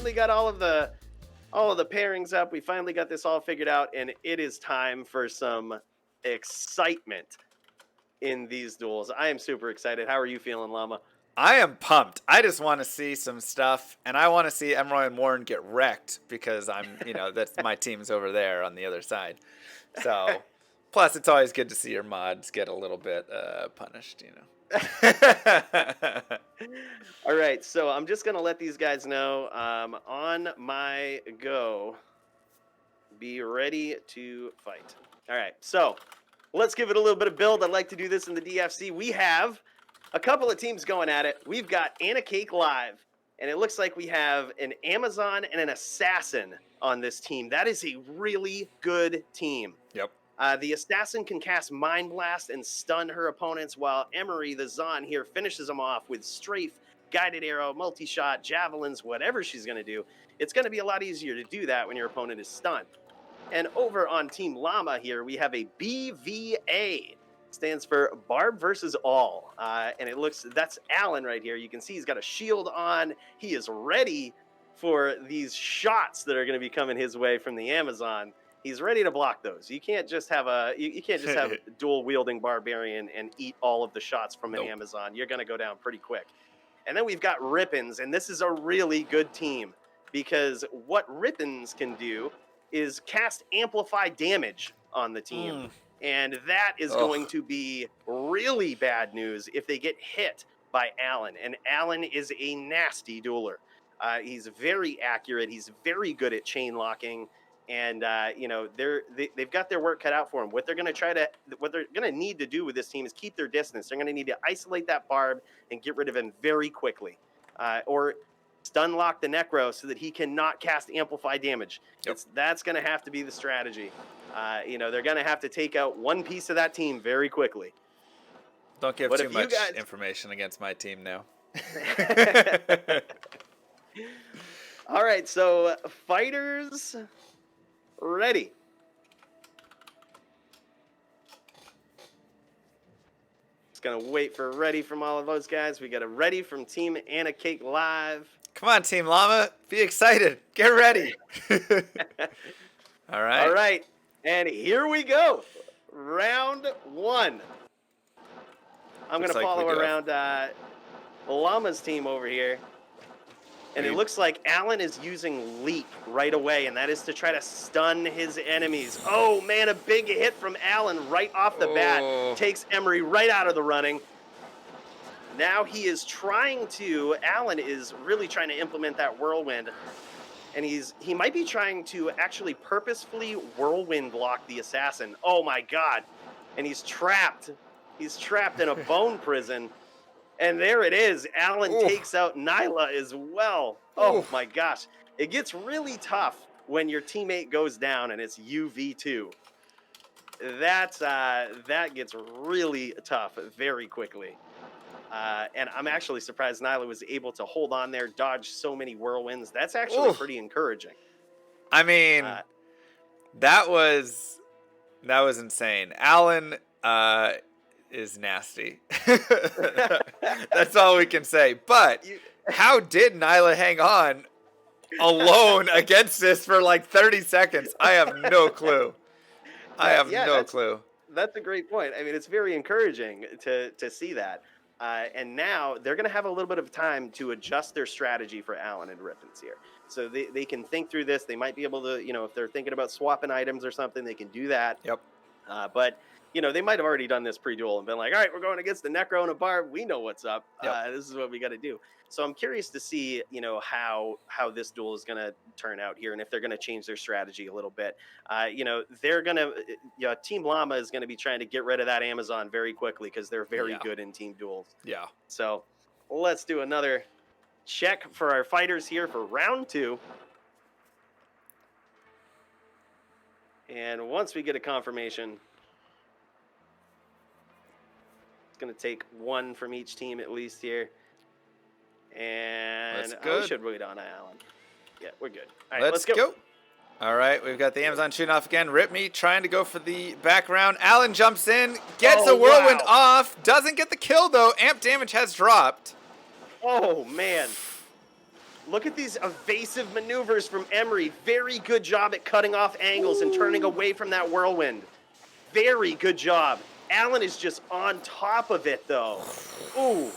finally got all of the pairings up. We finally got this all figured out, and it is time for some excitement in these duels. I am super excited. How are you feeling, Llama? I am pumped. I just want to see some stuff, and I want to see Emroy and Warren get wrecked because that's my team's over there on the other side. So, plus it's always good to see your mods get a little bit punished, All right, so I'm just gonna let these guys know on my go. Be ready to fight. All right, so let's give it a little bit of build. I'd like to do this in the DFC. We have a couple of teams going at it. We've got Anna Cake Live, and it looks like we have an Amazon and an Assassin on this team. That is a really good team. Yep. The Assassin can cast Mind Blast and stun her opponents, while Emery, the Zon here, finishes them off with Strafe, Guided Arrow, Multi-Shot, Javelins, whatever she's going to do. It's going to be a lot easier to do that when your opponent is stunned. And over on Team Llama here, we have a BVA. Stands for Barb versus All. And that's Alan right here. You can see he's got a shield on. He is ready for these shots that are going to be coming his way from the Amazon. He's ready to block those. You can't just have you can't just have dual wielding barbarian and eat all of the shots from an Amazon. You're going to go down pretty quick. And then we've got Rippins, and this is a really good team because what Rippins can do is cast amplify damage on the team. And that is going to be really bad news if they get hit by Alan. And Alan is a nasty dueler. He's very accurate. He's very good at chain locking. And they've got their work cut out for them. What they're gonna need to do with this team is keep their distance. They're gonna need to isolate that Barb and get rid of him very quickly, or stun lock the Necro so that he cannot cast amplify damage. Yep. That's gonna have to be the strategy. They're gonna have to take out one piece of that team very quickly. Don't give too much information against my team now. All right, so fighters. Ready. Just gonna wait for ready from all of those guys. We got a ready from Team Anna Cake Live. Come on, Team Llama. Be excited. Get ready. All right. All right. And here we go. Round one. I'm going to follow around Llama's team over here. And it looks like Alan is using Leap right away, and that is to try to stun his enemies. Oh, man, a big hit from Alan right off the bat. Takes Emery right out of the running. Now he is Alan is really trying to implement that whirlwind. And he might be trying to actually purposefully whirlwind block the assassin. Oh, my God. And he's trapped. He's trapped in a bone prison. And there it is. Alan takes out Nyla as well. Oh, my gosh. It gets really tough when your teammate goes down and it's UV2. That gets really tough very quickly. And I'm actually surprised Nyla was able to hold on there, dodge so many whirlwinds. That's actually pretty encouraging. I mean, that was insane. Alan is nasty. That's all we can say. But how did Nyla hang on alone against this for like 30 seconds? I have no clue. I have no clue. That's a great point. I mean, it's very encouraging to see that. And now they're going to have a little bit of time to adjust their strategy for Alan and Rippins here. So they can think through this. They might be able to, if they're thinking about swapping items or something, they can do that. Yep. But they might have already done this pre-duel and been like, all right, we're going against the Necro and a Barb. We know what's up. Yep. This is what we got to do. So I'm curious to see, how this duel is going to turn out here and if they're going to change their strategy a little bit. They're going to, Team Llama is going to be trying to get rid of that Amazon very quickly because they're very good in team duels. Yeah. So let's do another check for our fighters here for round two. And once we get a confirmation, going to take one from each team at least here. And we should wait on Alan. Yeah, we're good. All right, let's go. All right, we've got the Amazon shooting off again. Rip Me trying to go for the background. Alan jumps in, gets a whirlwind off, doesn't get the kill though. Amp damage has dropped. Oh, man. Look at these evasive maneuvers from Emery. Very good job at cutting off angles and turning away from that whirlwind. Very good job. Alan is just on top of it, though. Ooh.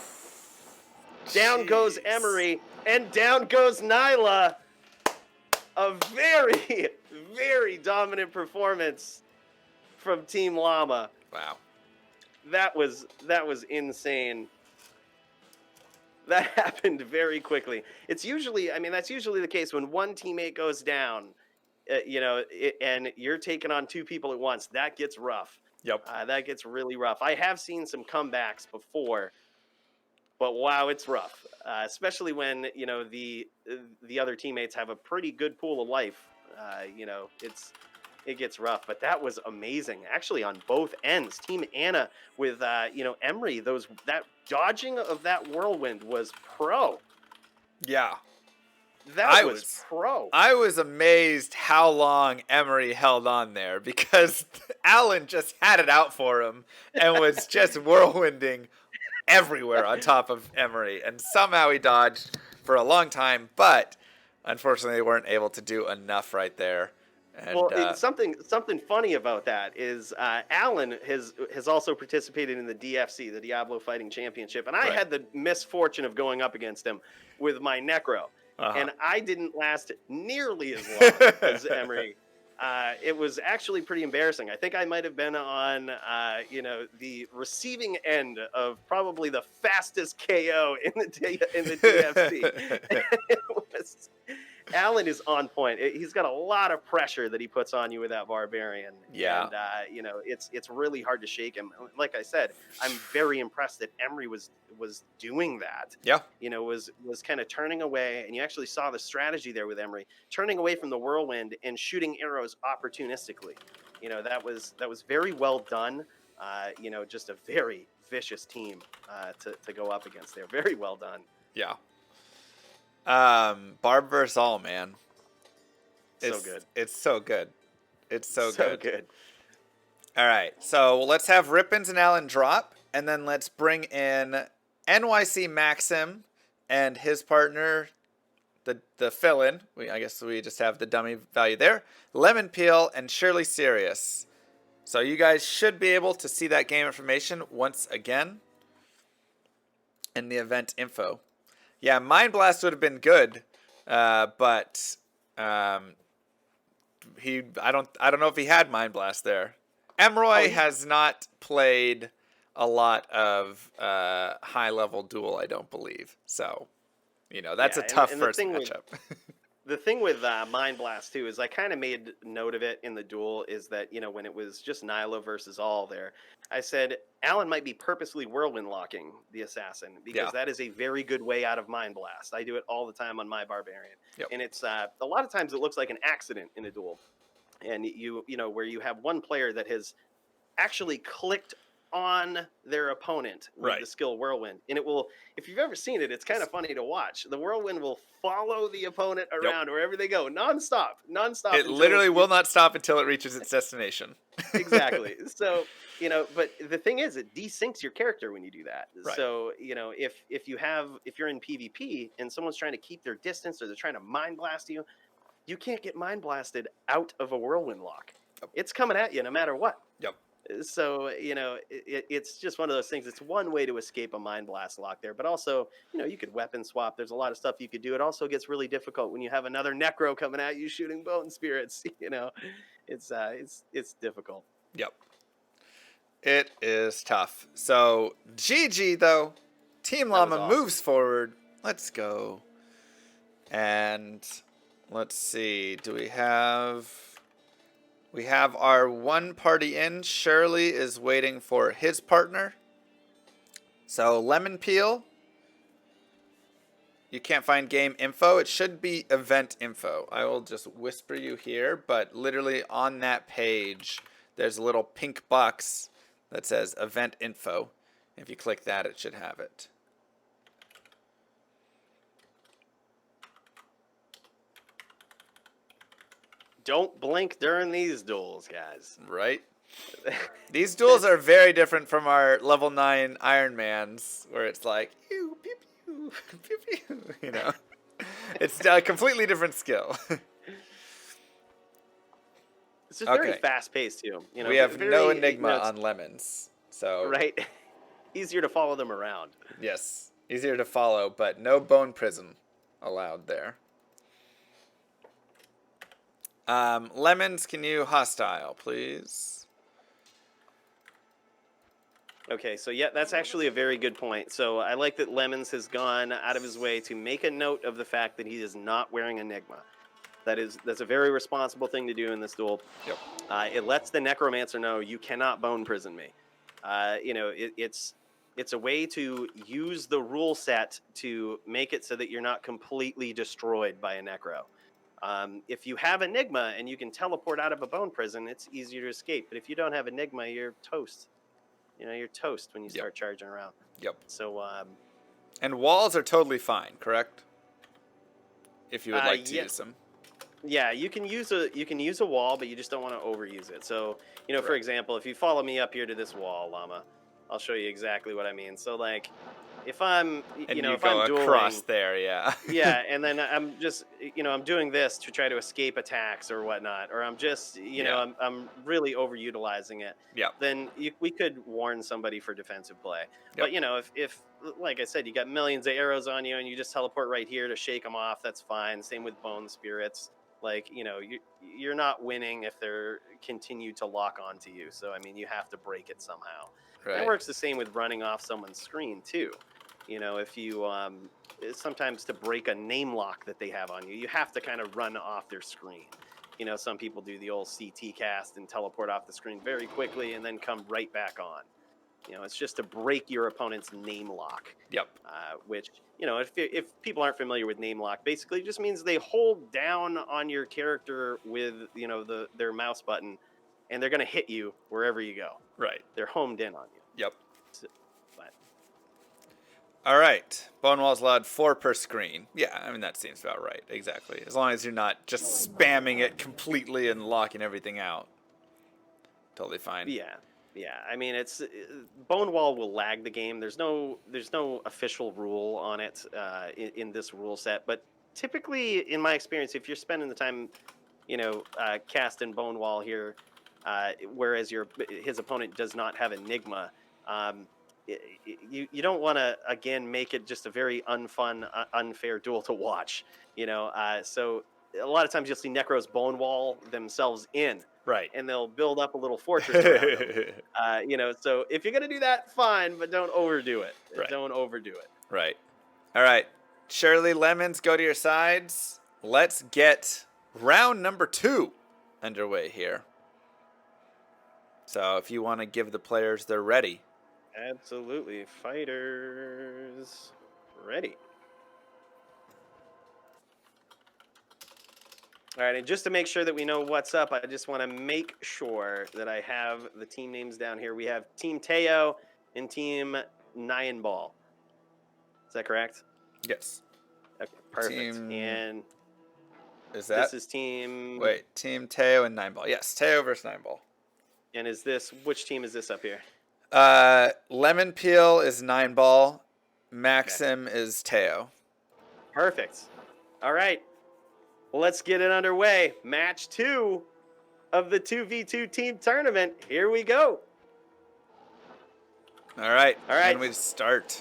Down goes Emery, and down goes Nyla. A very, very dominant performance from Team Llama. Wow. That was insane. That happened very quickly. It's usually, I mean, that's usually the case when one teammate goes down, and you're taking on two people at once. That gets rough. Yep. That gets really rough. I have seen some comebacks before, but wow, it's rough. Especially when, the other teammates have a pretty good pool of life. It gets rough, but that was amazing. Actually, on both ends, Team Anna with Emery, that dodging of that whirlwind was pro. Yeah, that was pro. I was amazed how long Emery held on there because Alan just had it out for him and was just whirlwinding everywhere on top of Emery, and somehow he dodged for a long time, but unfortunately they weren't able to do enough right there. And, well, something funny about that is Alan has also participated in the DFC, the Diablo Fighting Championship, and I had the misfortune of going up against him with my Necro, and I didn't last nearly as long as Emery. It was actually pretty embarrassing. I think I might have been on, the receiving end of probably the fastest KO in the DFC. Alan is on point. He's got a lot of pressure that he puts on you with that barbarian. Yeah. And, it's really hard to shake him. Like I said, I'm very impressed that Emery was doing that. Yeah. Was kind of turning away, and you actually saw the strategy there with Emery, turning away from the whirlwind and shooting arrows opportunistically. That was very well done. Just a very vicious team to go up against there. Very well done. Yeah. Barb vs. All, man. So good. It's so good. It's so good. All right. So let's have Rippins and Alan drop, and then let's bring in NYC Maxim and his partner, the fill-in. I guess we just have the dummy value there. Lemon Peel and Shirley Sirius. So you guys should be able to see that game information once again in the event info. Yeah, Mind Blast would have been good, but I don't know if he had Mind Blast there. Emroy has not played a lot of high level Duel, I don't believe. So, that's a tough first matchup. The thing with Mind Blast, too, is I kind of made note of it in the Duel, is that, when it was just Nyla versus All there, I said, Alan might be purposely whirlwind locking the assassin, because that is a very good way out of Mind Blast. I do it all the time on my Barbarian. Yep. And it's a lot of times it looks like an accident in a Duel. And, where you have one player that has actually clicked on their opponent with the skill whirlwind, and it will, if you've ever seen it, it's kind of funny to watch. The whirlwind will follow the opponent around wherever they go, nonstop. It literally will not stop until it reaches its destination. Exactly. So, but the thing is, it desyncs your character when you do that. Right. So, if you're in PvP and someone's trying to keep their distance, or they're trying to mind blast you, you can't get mind blasted out of a whirlwind lock. Yep. It's coming at you no matter what. Yep. So, it's just one of those things. It's one way to escape a Mind Blast lock there. But also, you could weapon swap. There's a lot of stuff you could do. It also gets really difficult when you have another Necro coming at you shooting Bone Spirits. It's difficult. Yep. It is tough. So, GG, though. Team Llama awesome. moves forward. Let's go. And let's see. Do we have... We have our one party in. Shirley is waiting for his partner. So, Lemon Peel. You can't find game info. It should be event info. I will just whisper you here, but literally on that page, there's a little pink box that says event info. If you click that, it should have it. Don't blink during these duels, guys. Right? These duels are very different from our level 9 Iron Mans, where it's like, pew, pew, pew, pew, pew, It's a completely different skill. It's just very Okay. fast paced too. We have very, no enigma it's- on lemons. So right. Easier to follow them around. yes, easier to follow, but no bone prism allowed there. Lemons, can you hostile, please? Okay, so yeah, that's actually a very good point. So I like that Lemons has gone out of his way to make a note of the fact that he is not wearing Enigma. That's a very responsible thing to do in this duel. Yep. It lets the Necromancer know you cannot bone prison me. It's a way to use the rule set to make it so that you're not completely destroyed by a Necro. If you have Enigma and you can teleport out of a bone prison, it's easier to escape. But if you don't have Enigma, you're toast. You're toast when you start charging around. Yep. So, and walls are totally fine, correct? If you would like to use them. Yeah, you can use a wall, but you just don't want to overuse it. So, for example, if you follow me up here to this wall, Llama, I'll show you exactly what I mean. So, like, if I'm, and if go I'm dueling, across there, yeah. yeah, and then I'm just, I'm doing this to try to escape attacks or whatnot, or I'm just, I'm really overutilizing it. Yeah. Then we could warn somebody for defensive play. Yep. But if like I said, you got millions of arrows on you and you just teleport right here to shake them off, that's fine. Same with bone spirits. Like, you're not winning if they're continue to lock onto you. So I mean, you have to break it somehow. Right. It works the same with running off someone's screen too. If you sometimes to break a name lock that they have on you, you have to kind of run off their screen. Some people do the old CT cast and teleport off the screen very quickly and then come right back on. It's just to break your opponent's name lock. Yep. Which, if people aren't familiar with name lock, basically just means they hold down on your character with, their mouse button, and they're going to hit you wherever you go. Right. They're homed in on you. Yep. But all right. Bone walls allowed 4 per screen. Yeah, I mean, that seems about right. Exactly. As long as you're not just spamming it completely and locking everything out. Totally fine. Yeah. Yeah, I mean, it's Bone Wall will lag the game. There's no official rule on it in this rule set, but typically, in my experience, if you're spending the time, casting Bone Wall here, whereas his opponent does not have Enigma, you don't want to again make it just a very unfun, unfair duel to watch. So a lot of times you'll see Necros Bone Wall themselves in. Right. And they'll build up a little fortress around them. So if you're going to do that, fine, but don't overdo it. Right. Don't overdo it. Right. All right. Shirley, Lemons, go to your sides. Let's get round number 2 underway here. So if you want to give the players their ready. Absolutely. Fighters ready. All right, and just to make sure that we know what's up, I just want to make sure that I have the team names down here. We have Team Teo and Team Nyan Ball. Is that correct? Yes. Okay, perfect. And this is Team... Wait, Team Teo and 9 Ball. Yes, Teo versus 9 Ball. And which team is this up here? Lemon Peel is 9 Ball. Maxim is Teo. Perfect. All right. Well, let's get it underway. Match 2 of the 2v2 team tournament. Here we go. All right. All right. And we start.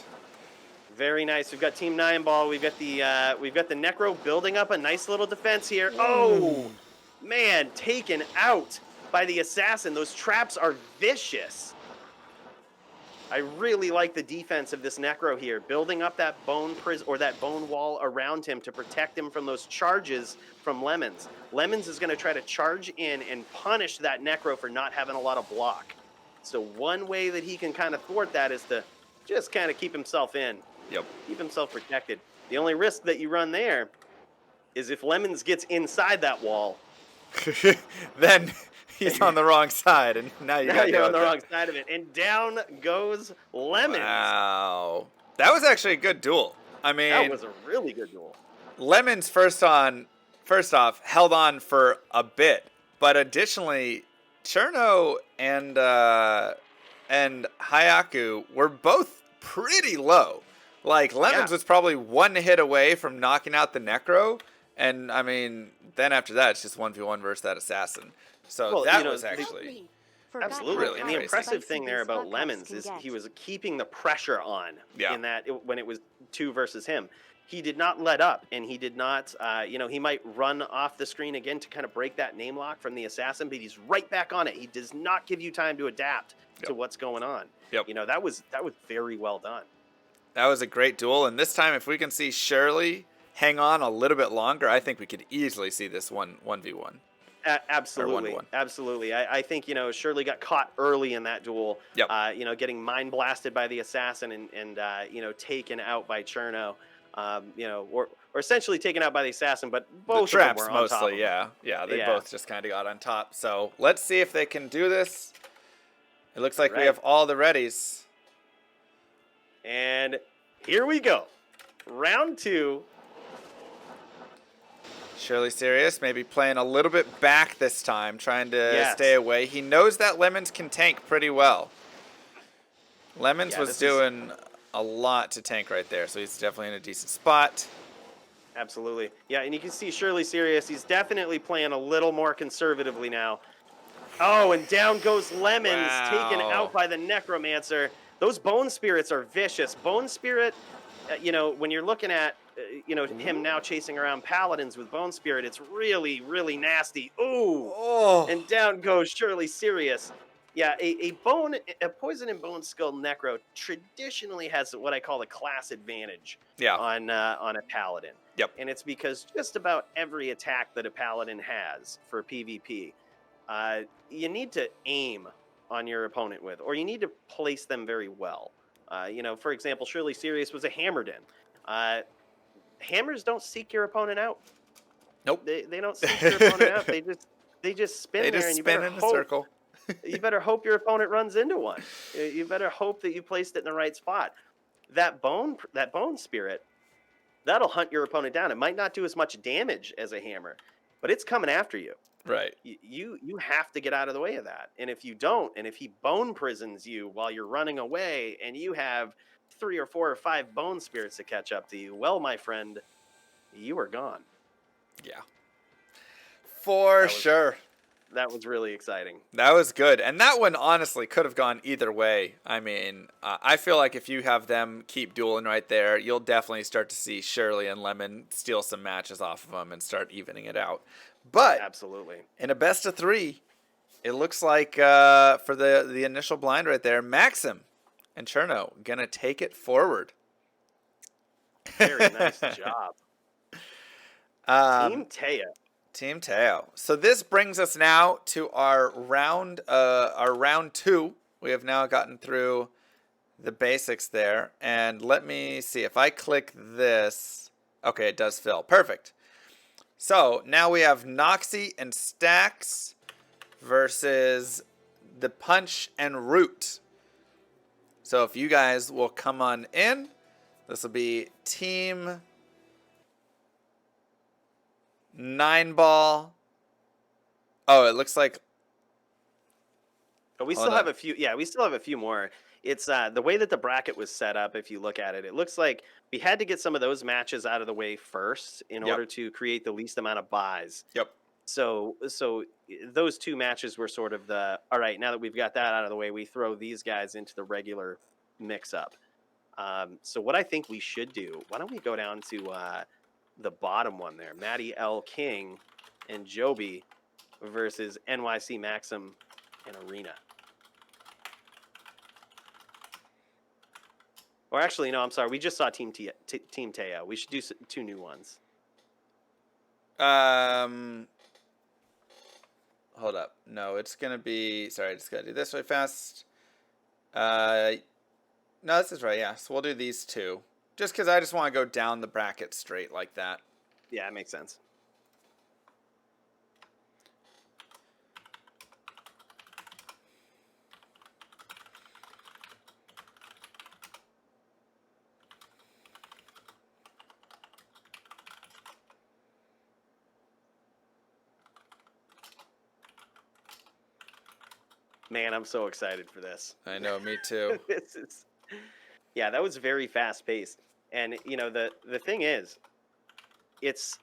Very nice. We've got Team Nyan Ball. We've got the Necro building up a nice little defense here. Oh, man, taken out by the assassin. Those traps are vicious. I really like the defense of this Necro here, building up that bone wall around him to protect him from those charges from Lemons. Lemons is going to try to charge in and punish that Necro for not having a lot of block. So one way that he can kind of thwart that is to just kind of keep himself in. Yep. Keep himself protected. The only risk that you run there is if Lemons gets inside that wall. Then he's on the wrong side, and now you're on the wrong side of it. And down goes Lemons. Wow. That was actually a good duel. I mean, that was a really good duel. Lemons first off held on for a bit, but additionally, Cherno and Hayaku were both pretty low Like, Lemons was probably one hit away from knocking out the Necro. And, I mean, then after that, it's just 1v1 versus that assassin. So Well, that was actually... Absolutely. Really And the crazy. impressive thing there about Lemons is he was keeping the pressure on in that when it was 2 versus him. He did not let up, and he did not, he might run off the screen again to kind of break that name lock from the assassin, but he's right back on it. He does not give you time to adapt to what's going on. Yep. That was very well done. That was a great duel, and this time if we can see Shirley hang on a little bit longer, I think we could easily see this 1v1. Absolutely. Absolutely. I think, Shirley got caught early in that duel, Yep. Getting mind blasted by the assassin and taken out by Cherno, or essentially taken out by the assassin, but both the traps of them were on top of mostly, him. They both just kind of got on top. So let's see if they can do this. It looks like we have all the readies. And here we go. Round 2. Shirley Serious, maybe playing a little bit back this time, trying to stay away. He knows that Lemons can tank pretty well. Lemons was doing a lot to tank right there, so he's definitely in a decent spot. Absolutely. Yeah, and you can see Shirley Serious. He's definitely playing a little more conservatively now. Oh, and down goes Lemons, taken out by the Necromancer. Those Bone Spirits are vicious. Bone Spirit, when you're looking at him now chasing around Paladins with Bone Spirit, it's really, really nasty. Ooh. Oh. And down goes Shirley Serious. Yeah, a Poison and Bone Skull Necro traditionally has what I call a class advantage on a Paladin. Yep. And it's because just about every attack that a Paladin has for PvP, you need to aim on your opponent with, or you need to place them very well. For example, Shirley Serious was a Hammered in. Hammers don't seek your opponent out. Nope. They don't seek your opponent out. They just spin there, and you better in a circle. You better hope your opponent runs into one. You better hope that you placed it in the right spot. That bone spirit, that'll hunt your opponent down. It might not do as much damage as a hammer, but it's coming after you. Right. You have to get out of the way of that. And if you don't, and if he bone prisons you while you're running away, and you have 3 or 4 or 5 bone spirits to catch up to you, well, my friend, you are gone. Yeah. For sure. That was really exciting. That was good. And that one honestly could have gone either way. I mean, I feel like if you have them keep dueling right there, you'll definitely start to see Shirley and Lemon steal some matches off of them and start evening it out. But absolutely, in a best of 3, it looks like for the initial blind right there, Maxim and Cherno gonna take it forward. Very nice job. Team Teo. So this brings us now to our round 2. We have now gotten through the basics there, and let me see if I click this. Okay, it does fill. Perfect. So now we have Noxie and Stax versus the Punch and Root. So if you guys will come on in, this will be Team 9-ball. Oh, it looks like. But we still have a few. Yeah, we still have a few more. It's the way that the bracket was set up. If you look at it, it looks like we had to get some of those matches out of the way first in order to create the least amount of buys. Yep. So those 2 matches were sort of the all right. Now that we've got that out of the way, we throw these guys into the regular mix-up. So what I think we should do? Why don't we go down to the bottom one there? Maddie L. King and Joby versus NYC Maxim and Arena. Or actually, no, I'm sorry. We just saw Team Teo. We should do 2 new ones. Hold up. No, it's going to be... Sorry, I just got to do this really fast. No, this is right, yeah. So we'll do these 2. Just because I just want to go down the bracket straight like that. Yeah, it makes sense. Man, I'm so excited for this. I know, me too. This is Yeah, that was very fast paced. And the thing is, it's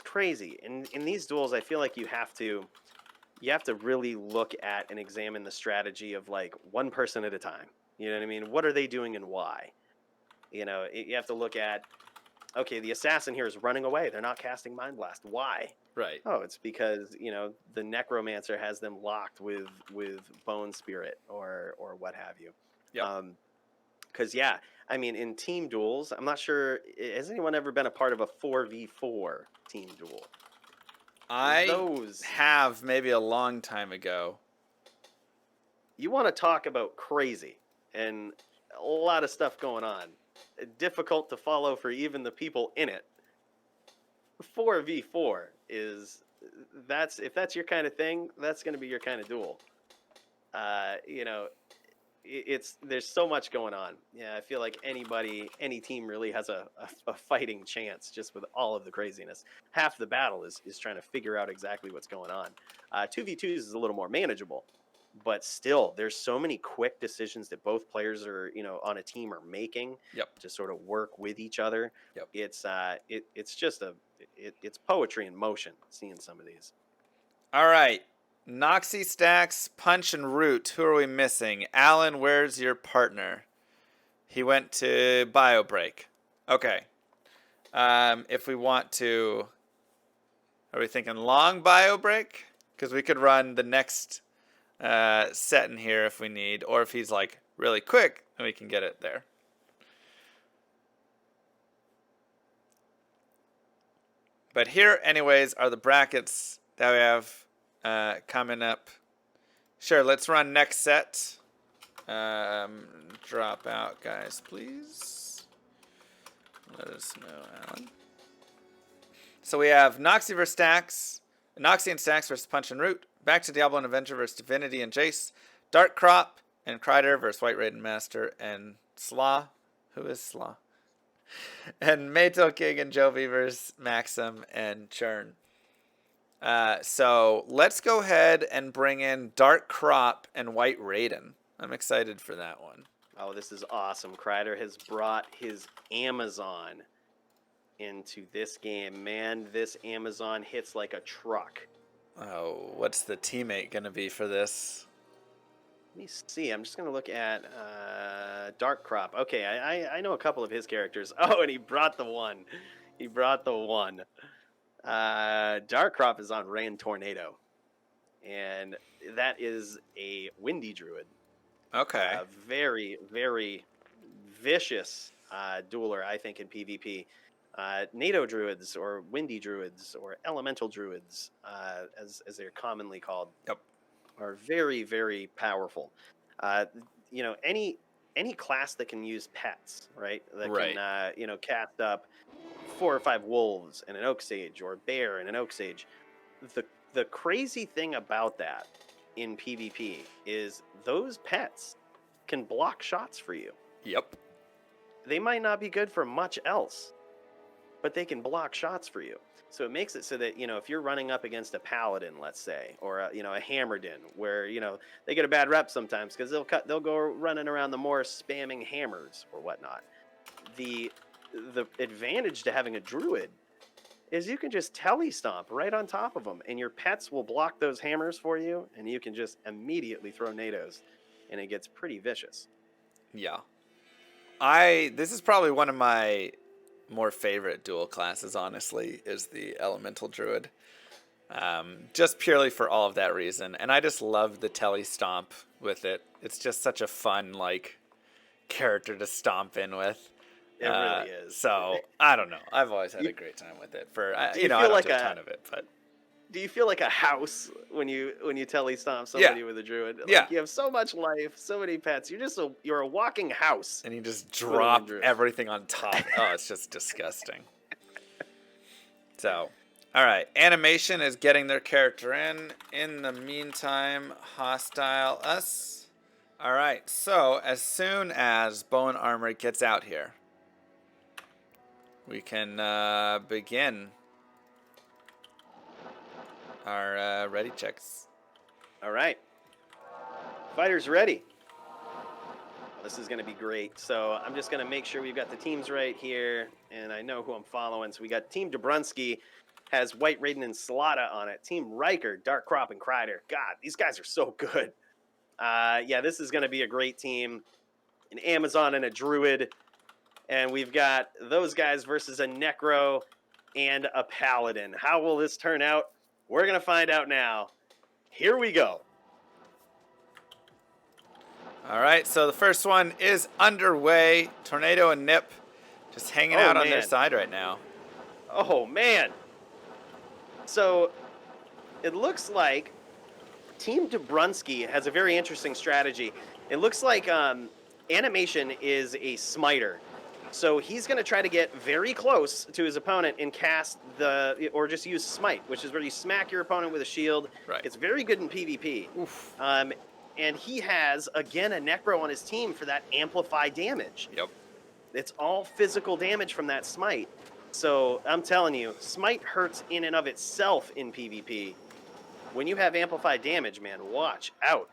crazy. In these duels, I feel like you have to really look at and examine the strategy of like one person at a time. You know what I mean? What are they doing and why? You have to look at, okay, the assassin here is running away. They're not casting Mind Blast. Why? Right. Oh, it's because the necromancer has them locked with bone spirit or what have you. Yep. Because yeah, I mean, in team duels, I'm not sure. Has anyone ever been a part of a 4v4 team duel? I Those have maybe a long time ago. You want to talk about crazy and a lot of stuff going on. Difficult to follow for even the people in it. 4v4 if that's your kind of thing, that's going to be your kind of duel. There's so much going on. Yeah, I feel like any team really has a fighting chance just with all of the craziness. Half the battle is trying to figure out exactly what's going on. 2v2s is a little more manageable, but still, there's so many quick decisions that both players are on a team are making. Yep. To sort of work with each other. Yep. It's just it's poetry in motion seeing some of these. All right. Noxie, Stacks, Punch, and Root. Who are we missing? Alan, where's your partner? He went to Bio Break. Okay. If we want to... Are we thinking long Bio Break? Because we could run the next set in here if we need. Or if he's like really quick, then we can get it there. But here, anyways, are the brackets that we have coming up. Sure, let's run next set. Drop out, guys, please. Let us know, Alan. So we have Noxie and Stacks versus Punch and Root. Back to Diablo and Avenger versus Divinity and Jace. Dark Crop and Kryder versus White Raiden Master and Slaw. Who is Slaw? And Mayto King and Jovi versus Maxim and Churn. So let's go ahead and bring in Dark Crop and White Raiden. I'm excited for that one. Oh, this is awesome. Kryder has brought his Amazon into this game. Man, this Amazon hits like a truck. Oh, what's the teammate going to be for this? Let me see. I'm just going to look at Dark Crop. Okay, I know a couple of his characters. Oh, and he brought the one. Dark Crop is on Rain Tornado. And that is a Windy Druid. Okay. Very, very vicious dueler, I think, in PvP. NATO Druids, or Windy Druids, or Elemental Druids, as they're commonly called. Yep. Are very, very powerful. Any class that can use pets, right? That can, cast up 4 or 5 wolves and an oak sage, or a bear and an oak sage. The crazy thing about that in PvP is those pets can block shots for you. Yep. They might not be good for much else, but they can block shots for you. So it makes it so that, if you're running up against a paladin, let's say, or a hammerdin, where, they get a bad rep sometimes because they'll go running around the moor spamming hammers or whatnot. The advantage to having a druid is you can just telestomp right on top of them, and your pets will block those hammers for you, and you can just immediately throw nados, and it gets pretty vicious. Yeah. This is probably one of my more favorite dual classes, honestly, is the Elemental Druid. Just purely for all of that reason. And I just love the telestomp with it. It's just such a fun, character to stomp in with. It really is. So, I don't know. I've always had a great time with it. I don't do a ton of it, but... Do you feel like a house when you telestomp somebody with a druid? You have so much life, so many pets. You're a walking house. And you just drop everything on top. Oh, it's just disgusting. So, all right. Animation is getting their character in. In the meantime, hostile us. All right. So, as soon as Bone Armor gets out here, we can begin our ready checks. All right. Fighters ready. This is going to be great. So I'm just going to make sure we've got the teams right here, and I know who I'm following. So we got Team Dubrunski has White Raiden and Slaughter on it. Team Riker, Dark Crop and Kreider. God, these guys are so good. Yeah, this is going to be a great team. An Amazon and a Druid. And we've got those guys versus a Necro and a Paladin. How will this turn out? We're going to find out now. Here we go. All right, so the first one is underway. Tornado and Nip just hanging out on their side right now. Oh, man. So it looks like Team Dubrunski has a very interesting strategy. It looks like Animation is a smiter. So he's going to try to get very close to his opponent and cast or just use Smite, which is where you smack your opponent with a shield. Right. It's very good in PvP. Oof. And he has, again, a Necro on his team for that amplify damage. Yep. It's all physical damage from that Smite. So I'm telling you, Smite hurts in and of itself in PvP. When you have amplified damage, man, watch out.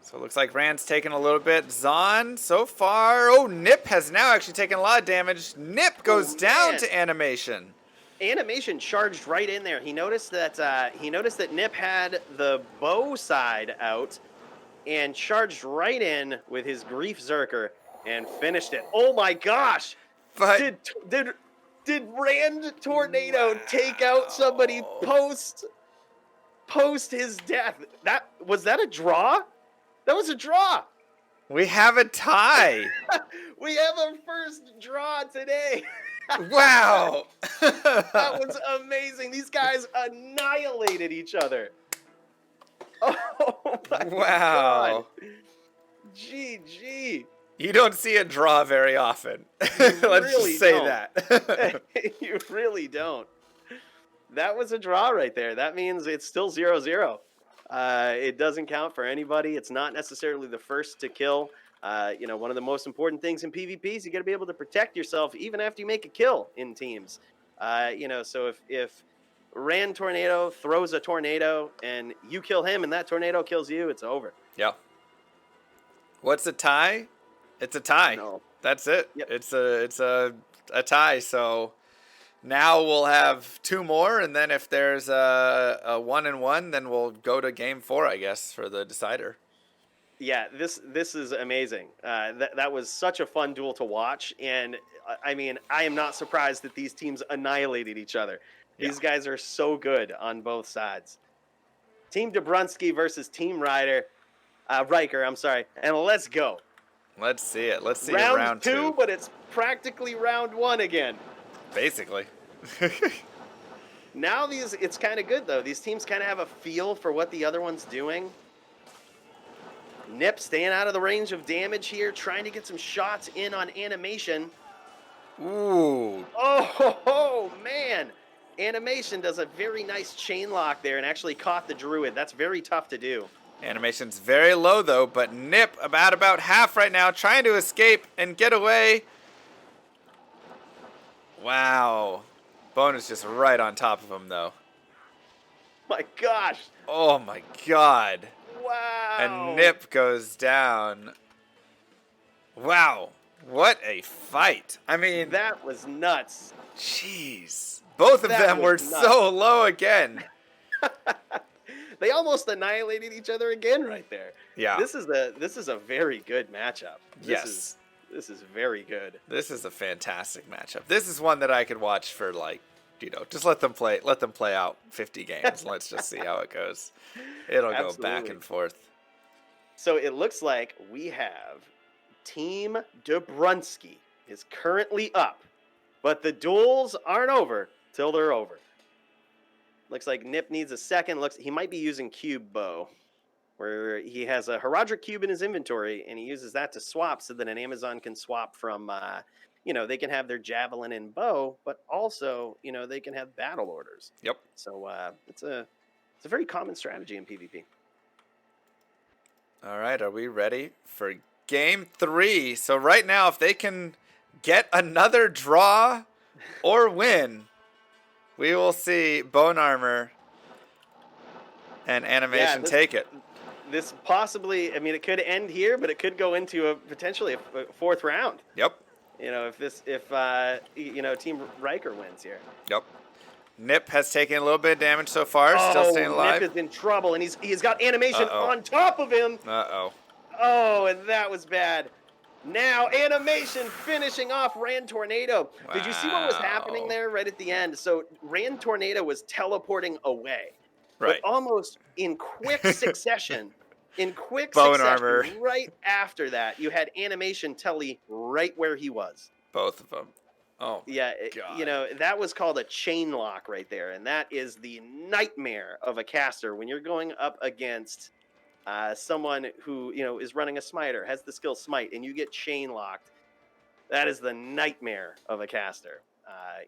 So it looks like Rand's taking a little bit. Zon, so far. Oh, Nip has now actually taken a lot of damage. Nip goes down to Animation. Animation charged right in there. He noticed that Nip had the bow side out and charged right in with his Grief Zerker and finished it. Oh my gosh! But did Rand Tornado take out somebody post his death? Was that a draw? That was a draw. We have a tie. We have a first draw today. Wow. That was amazing. These guys annihilated each other. Oh my wow. God. GG. You don't see a draw very often. Let's really just say don't. that. You really don't. That was a draw right there. That means it's still 0-0. It doesn't count for anybody. It's not necessarily the first to kill. One of the most important things in PvP is you got to be able to protect yourself even after you make a kill in teams. So if Rand Tornado throws a tornado and you kill him and that tornado kills you, it's over. Yeah. What's a tie? It's a tie. No. That's it. Yep. It's a tie. So now we'll have two more, and then if there's a 1-1, then we'll go to game 4, I guess, for the decider. Yeah, this is amazing. That was such a fun duel to watch, and I mean, I am not surprised that these teams annihilated each other. These guys are so good on both sides. Team Dubrunski versus Team Riker. I'm sorry, and let's go. Let's see it. Let's see round 2, two. But it's practically round 1 again. Basically. Now it's kind of good though. These teams kind of have a feel for what the other one's doing. Nip staying out of the range of damage here, trying to get some shots in on Animation. Ooh. Oh, man. Animation does a very nice chain lock there and actually caught the Druid. That's very tough to do. Animation's very low, though, but Nip about half right now, trying to escape and get away. Wow. Bone is just right on top of him, though. My gosh. Oh, my God. Wow. And Nip goes down. Wow. What a fight. I mean, that was nuts. Jeez. Both of them were so low again. They almost annihilated each other again right there. Yeah. This is a very good matchup. This is very good. This is a fantastic matchup. This is one that I could watch for just let them play out 50 games. Let's just see how it goes. It'll go back and forth. So it looks like we have Team Dubrunski is currently up, but the duels aren't over till they're over. Looks like Nip needs a second. He might be using Cube Bow, where he has a Herodric Cube in his inventory, and he uses that to swap so that an Amazon can swap from, they can have their Javelin and Bow, but also, they can have Battle Orders. Yep. So it's a very common strategy in PvP. All right, are we ready for game 3? So right now, if they can get another draw or win, we will see Bone Armor and Animation take it. this possibly, I mean, it could end here, but it could go into potentially a fourth round. Yep. If Team Riker wins here. Yep. Nip has taken a little bit of damage so far, still staying alive. Nip is in trouble, and he's got animation on top of him. Oh, and that was bad. Now animation finishing off Rand Tornado. Wow. Did you see what was happening there right at the end? So Rand Tornado was teleporting away, right? But almost in quick succession. Bone armor. Right after that, you had animation telly right where he was. Both of them. Oh, yeah. God. That was called a chain lock right there, and that is the nightmare of a caster when you're going up against someone who is running a smiter, has the skill smite, and you get chain locked. That is the nightmare of a caster.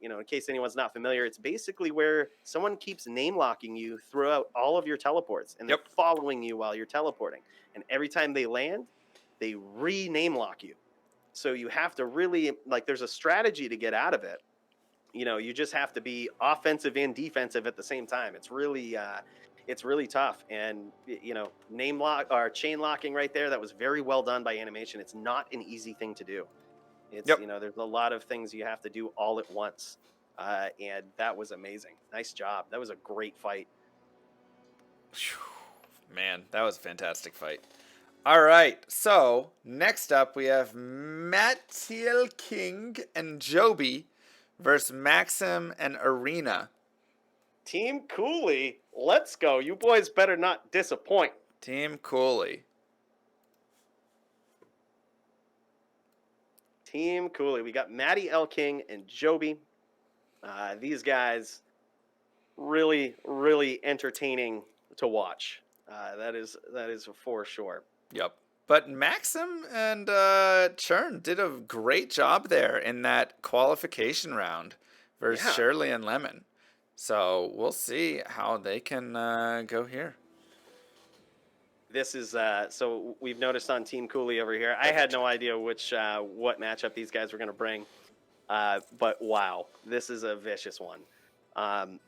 In case anyone's not familiar, it's basically where someone keeps name locking you throughout all of your teleports, and they're following you while you're teleporting. And every time they land, they re-name lock you. So you have to really, there's a strategy to get out of it. You just have to be offensive and defensive at the same time. It's really tough. And, name lock or chain locking right there, that was very well done by animation. It's not an easy thing to do. It's, there's a lot of things you have to do all at once. And that was amazing. Nice job. That was a great fight. Man, that was a fantastic fight. All right, so next up we have Mattiel King and Joby versus Maxim and Arena. Team Cooley, let's go. You boys better not disappoint. Team Cooley. Team Cooley. We got Matty L. King and Joby. These guys, really, really entertaining to watch. That is for sure. Yep. But Maxim and Churn did a great job there in that qualification round versus Shirley and Lemon. So we'll see how they can go here. This is so we've noticed on Team Cooley over here. I had no idea what matchup these guys were going to bring, but wow, this is a vicious one.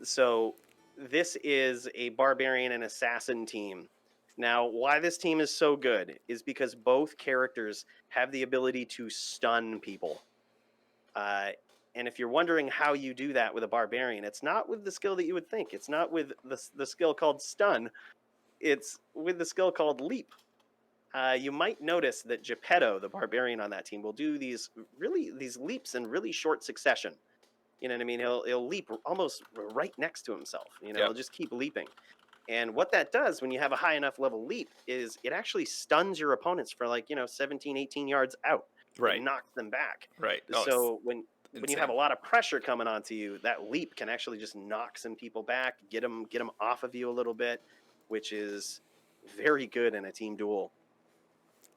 So this is a barbarian and assassin team. Now, why this team is so good is because both characters have the ability to stun people. And if you're wondering how you do that with a barbarian, it's not with the skill that you would think. It's not with the skill called stun. It's with the skill called leap. You might notice that Geppetto, the barbarian on that team, will do these leaps in really short succession. You know what I mean? He'll leap almost right next to himself. He'll just keep leaping. And what that does when you have a high enough level leap is it actually stuns your opponents for 17, 18 yards out. Right. It knocks them back. Right. So when you have a lot of pressure coming onto you, that leap can actually just knock some people back, get them off of you a little bit, which is very good in a team duel.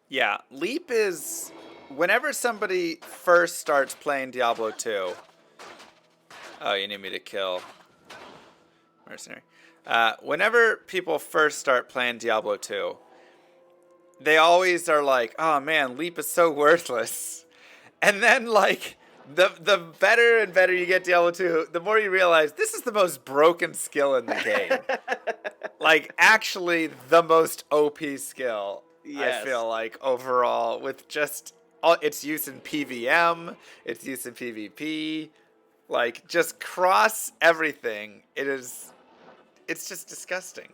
Yeah, leap is whenever somebody first starts playing Diablo 2. Oh, you need me to kill Mercenary. Whenever people first start playing Diablo 2, they always are like, oh man, leap is so worthless. And then the better and better you get Diablo 2, the more you realize this is the most broken skill in the game. Actually the most OP skill, yes. I feel like, overall, with just its use in PvM, its use in PvP, just cross everything. It's just disgusting.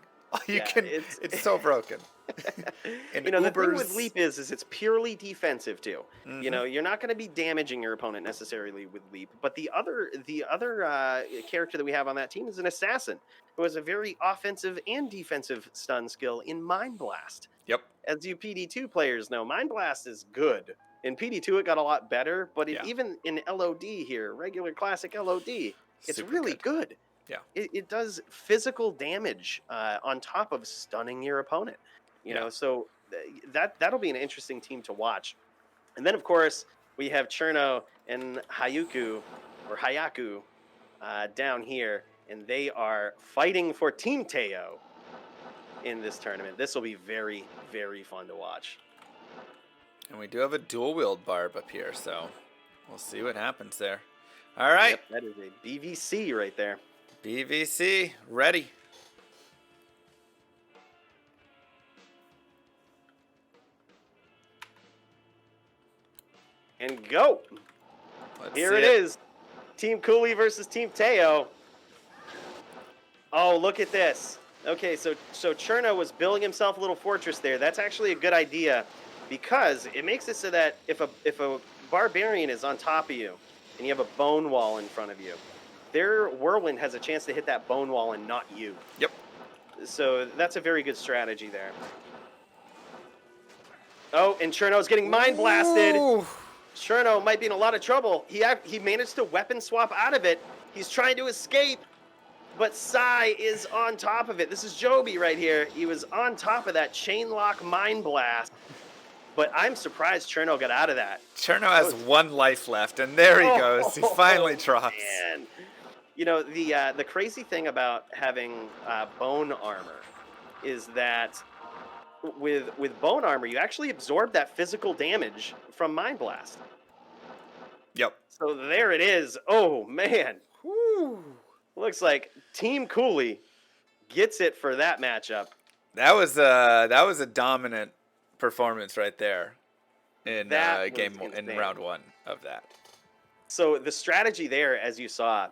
It's so broken. The thing with leap is it's purely defensive too. Mm-hmm. You're not going to be damaging your opponent necessarily with leap. But the other character that we have on that team is an assassin who has a very offensive and defensive stun skill in Mind Blast. Yep. As you PD2 players know, Mind Blast is good. In PD2 it got a lot better, but even in LOD here, regular classic LOD, it's really good. Yeah, it does physical damage on top of stunning your opponent. So that'll be an interesting team to watch. And then, of course, we have Cherno and Hayaku down here, and they are fighting for Team Teo in this tournament. This will be very, very fun to watch. And we do have a dual wield barb up here, so we'll see what happens there. All right. Yep, that is a BVC right there. BVC, ready. And go. Here it is. Team Cooley versus Team Teo. Oh, look at this. Okay, so Cherno was building himself a little fortress there. That's actually a good idea because it makes it so that if a barbarian is on top of you and you have a bone wall in front of you, their whirlwind has a chance to hit that bone wall and not you. Yep. So that's a very good strategy there. Oh, and Cherno's getting mind blasted. Ooh. Cherno might be in a lot of trouble. He managed to weapon swap out of it. He's trying to escape, but Sai is on top of it. This is Joby right here. He was on top of that chain lock mind blast, but I'm surprised Cherno got out of that. Cherno has 1 life left, and there he goes. He finally drops. Man. You know, the crazy thing about having bone armor is that with bone armor, you actually absorb that physical damage from Mind Blast. Yep. So there it is. Oh, man. Whew. Looks like Team Cooley gets it for that matchup. That was a dominant performance right there in round 1 of that. So the strategy there, as you saw,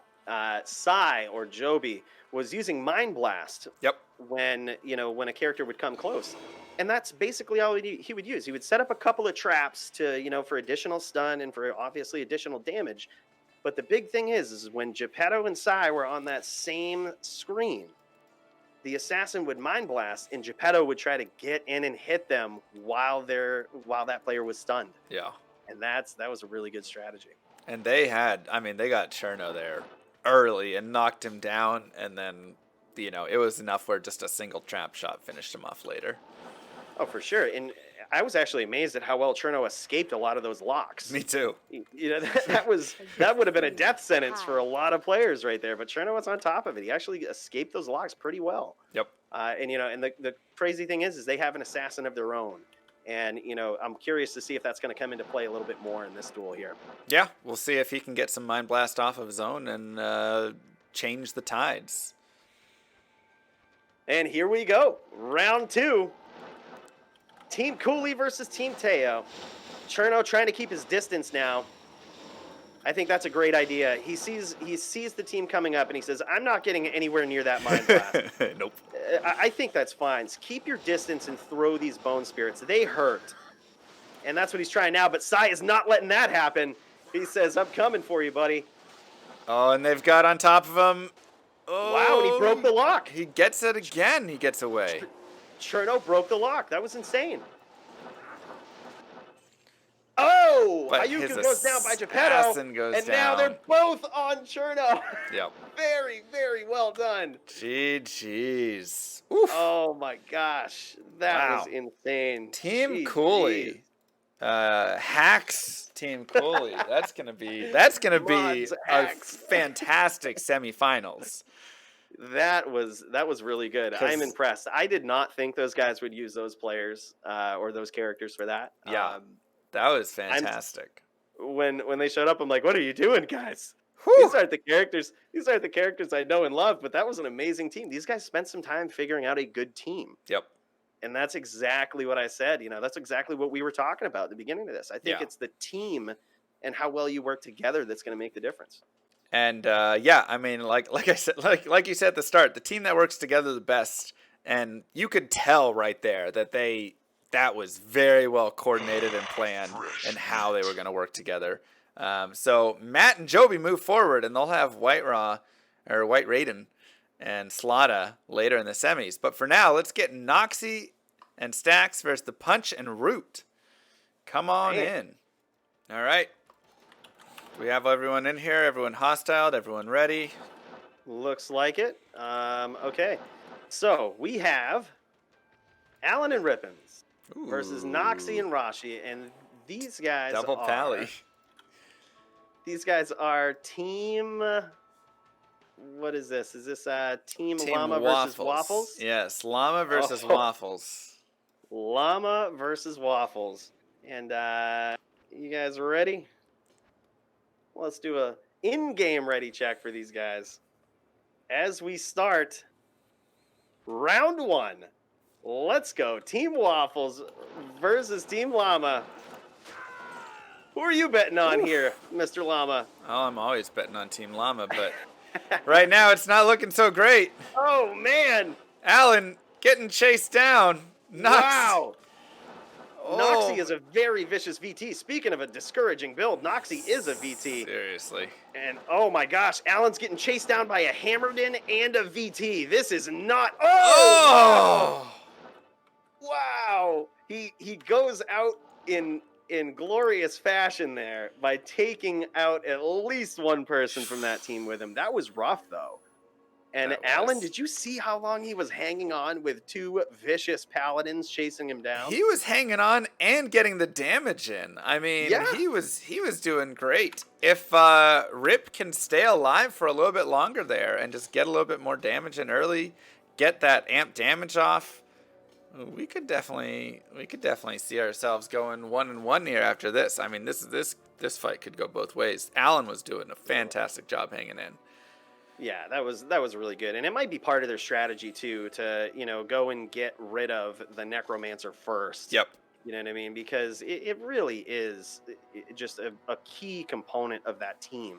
Sai or Joby was using Mind Blast. Yep. When a character would come close, and that's basically all he would use. He would set up a couple of traps to for additional stun and for obviously additional damage. But the big thing is when Geppetto and Sai were on that same screen, the assassin would Mind Blast and Geppetto would try to get in and hit them while that player was stunned. Yeah. And that was a really good strategy. And they got Cherno there early and knocked him down, and then it was enough where just a single trap shot finished him off later. Oh, for sure. And I was actually amazed at how well Cherno escaped a lot of those locks. Me too. That would have been a death sentence for a lot of players right there. But Cherno was on top of it. He actually escaped those locks pretty well. Yep. And the crazy thing is they have an assassin of their own. And, I'm curious to see if that's going to come into play a little bit more in this duel here. Yeah, we'll see if he can get some Mind Blast off of his own and change the tides. And here we go. Round 2. Team Cooley versus Team Teo. Cherno trying to keep his distance now. I think that's a great idea. He sees the team coming up and he says, I'm not getting anywhere near that Mind Blast. Nope. I think that's fine. Keep your distance and throw these bone spirits. They hurt. And that's what he's trying now. But Sai is not letting that happen. He says, I'm coming for you, buddy. Oh, and they've got on top of him. Oh, wow, and he broke the lock. He gets it again. He gets away. Cherno broke the lock. That was insane. Oh! But Ayuka goes down by Geppetto. And now they're both on Cherno. Yep. Very, very well done. Jeez. Oh my gosh. That was insane. Team Cooley. Hacks Team Cooley. That's gonna be a fantastic semifinals. That was really good. I'm impressed. I did not think those guys would use those players or those characters for that. Yeah, that was fantastic. When they showed up, I'm like, "What are you doing, guys? Whew. These aren't the characters. These aren't the characters I know and love." But that was an amazing team. These guys spent some time figuring out a good team. Yep. And that's exactly what I said. That's exactly what we were talking about at the beginning of this. I think it's the team and how well you work together that's going to make the difference. And I mean, like I said, like you said at the start, the team that works together the best, and you could tell right there that was very well coordinated and planned and how they were going to work together. So Matt and Joby move forward, and they'll have White Raiden and Slada later in the semis. But for now, let's get Noxy and Stax versus the Punch and Root. Come on in. All right. We have everyone in here, everyone hostile, everyone ready. Looks like it. Okay. So we have Alan and Rippins versus Noxy and Rashi. And these guys Double pally. These guys are team... What is this? Is this team Llama versus Waffles? Yes, Llama versus Waffles. Llama versus Waffles. And you guys ready? Let's do a in-game ready check for these guys. As we start round 1. Let's go. Team Waffles versus Team Llama. Who are you betting on Oof. here, Mr. Llama? Oh, I'm always betting on Team Llama, but right now it's not looking so great. Oh, man. Alan getting chased down. Nox. Wow. Noxie Oh. is a very vicious VT. Speaking of a discouraging build, Noxie is a VT. Seriously. And oh my gosh, Alan's getting chased down by a Hammerden and a VT. This is not. Oh! Wow. He goes out in glorious fashion there by taking out at least one person from that team with him. That was rough though. And Alan, did you see how long he was hanging on with two vicious paladins chasing him down? He was hanging on and getting the damage in. I mean, yeah. he was doing great. If Rip can stay alive for a little bit longer there and just get a little bit more damage in early, get that amp damage off, we could definitely see ourselves going 1-1 here after this. I mean, this fight could go both ways. Alan was doing a fantastic job hanging in. Yeah, that was really good, and it might be part of their strategy too to go and get rid of the necromancer first. Yep. You know what I mean? Because it really is just a key component of that team.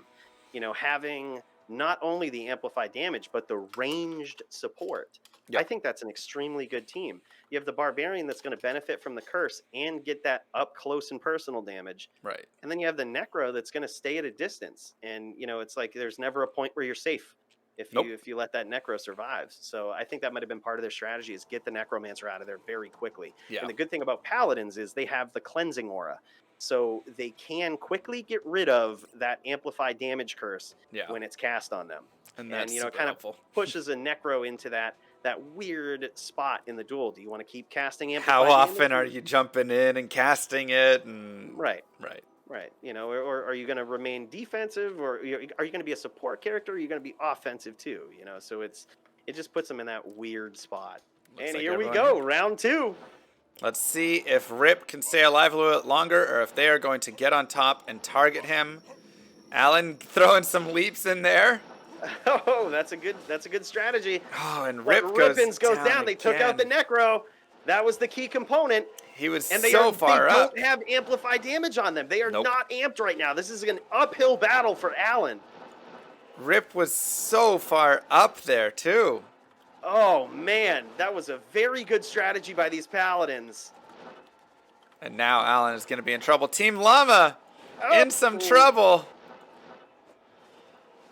Having not only the amplified damage but the ranged support. Yep. I think that's an extremely good team. You have the barbarian that's going to benefit from the curse and get that up close and personal damage. Right. And then you have the necro that's going to stay at a distance. And it's like there's never a point where you're safe if you let that necro survive. So I think that might have been part of their strategy is get the necromancer out of there very quickly. Yeah. And the good thing about paladins is they have the cleansing aura. So they can quickly get rid of that amplified damage curse when it's cast on them. And that's kind of pushes a necro into that weird spot in the duel. Do you want to keep casting amplified How damage? often are you jumping in and casting it? And Right. Or are you going to remain defensive, or are you going to be a support character, or are you going to be offensive too? So it just puts them in that weird spot. Looks and like here we go, round 2. Let's see if Rip can stay alive a little bit longer, or if they are going to get on top and target him. Alan throwing some leaps in there. Oh, that's a good strategy. Oh, and Rippins goes down. They took out the necro. That was the key component. He was so far up. They don't have amplified damage on them. They are not amped right now. This is an uphill battle for Alan. Rip was so far up there too. Oh man, that was a very good strategy by these paladins. And now Alan is going to be in trouble. Team Llama in some trouble.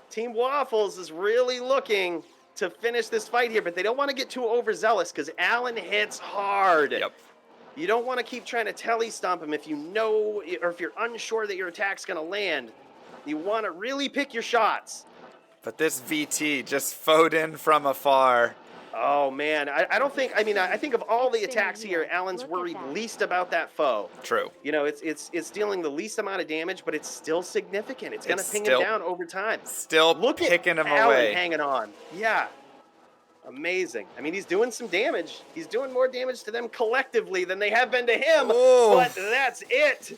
Team Waffles is really looking to finish this fight here, but they don't want to get too overzealous because Alan hits hard. Yep. You don't want to keep trying to telly stomp him if you know, or if you're unsure that your attack's going to land. You want to really pick your shots. But this VT just foed in from afar. Oh, man. I don't think, I think of all the attacks here, Alan's worried least about that foe. True. It's dealing the least amount of damage, but it's still significant. It's going to ping him down over time. Still picking him Alan away. Hanging on. Yeah. Amazing. He's doing some damage. He's doing more damage to them collectively than they have been to him. Oh. But that's it.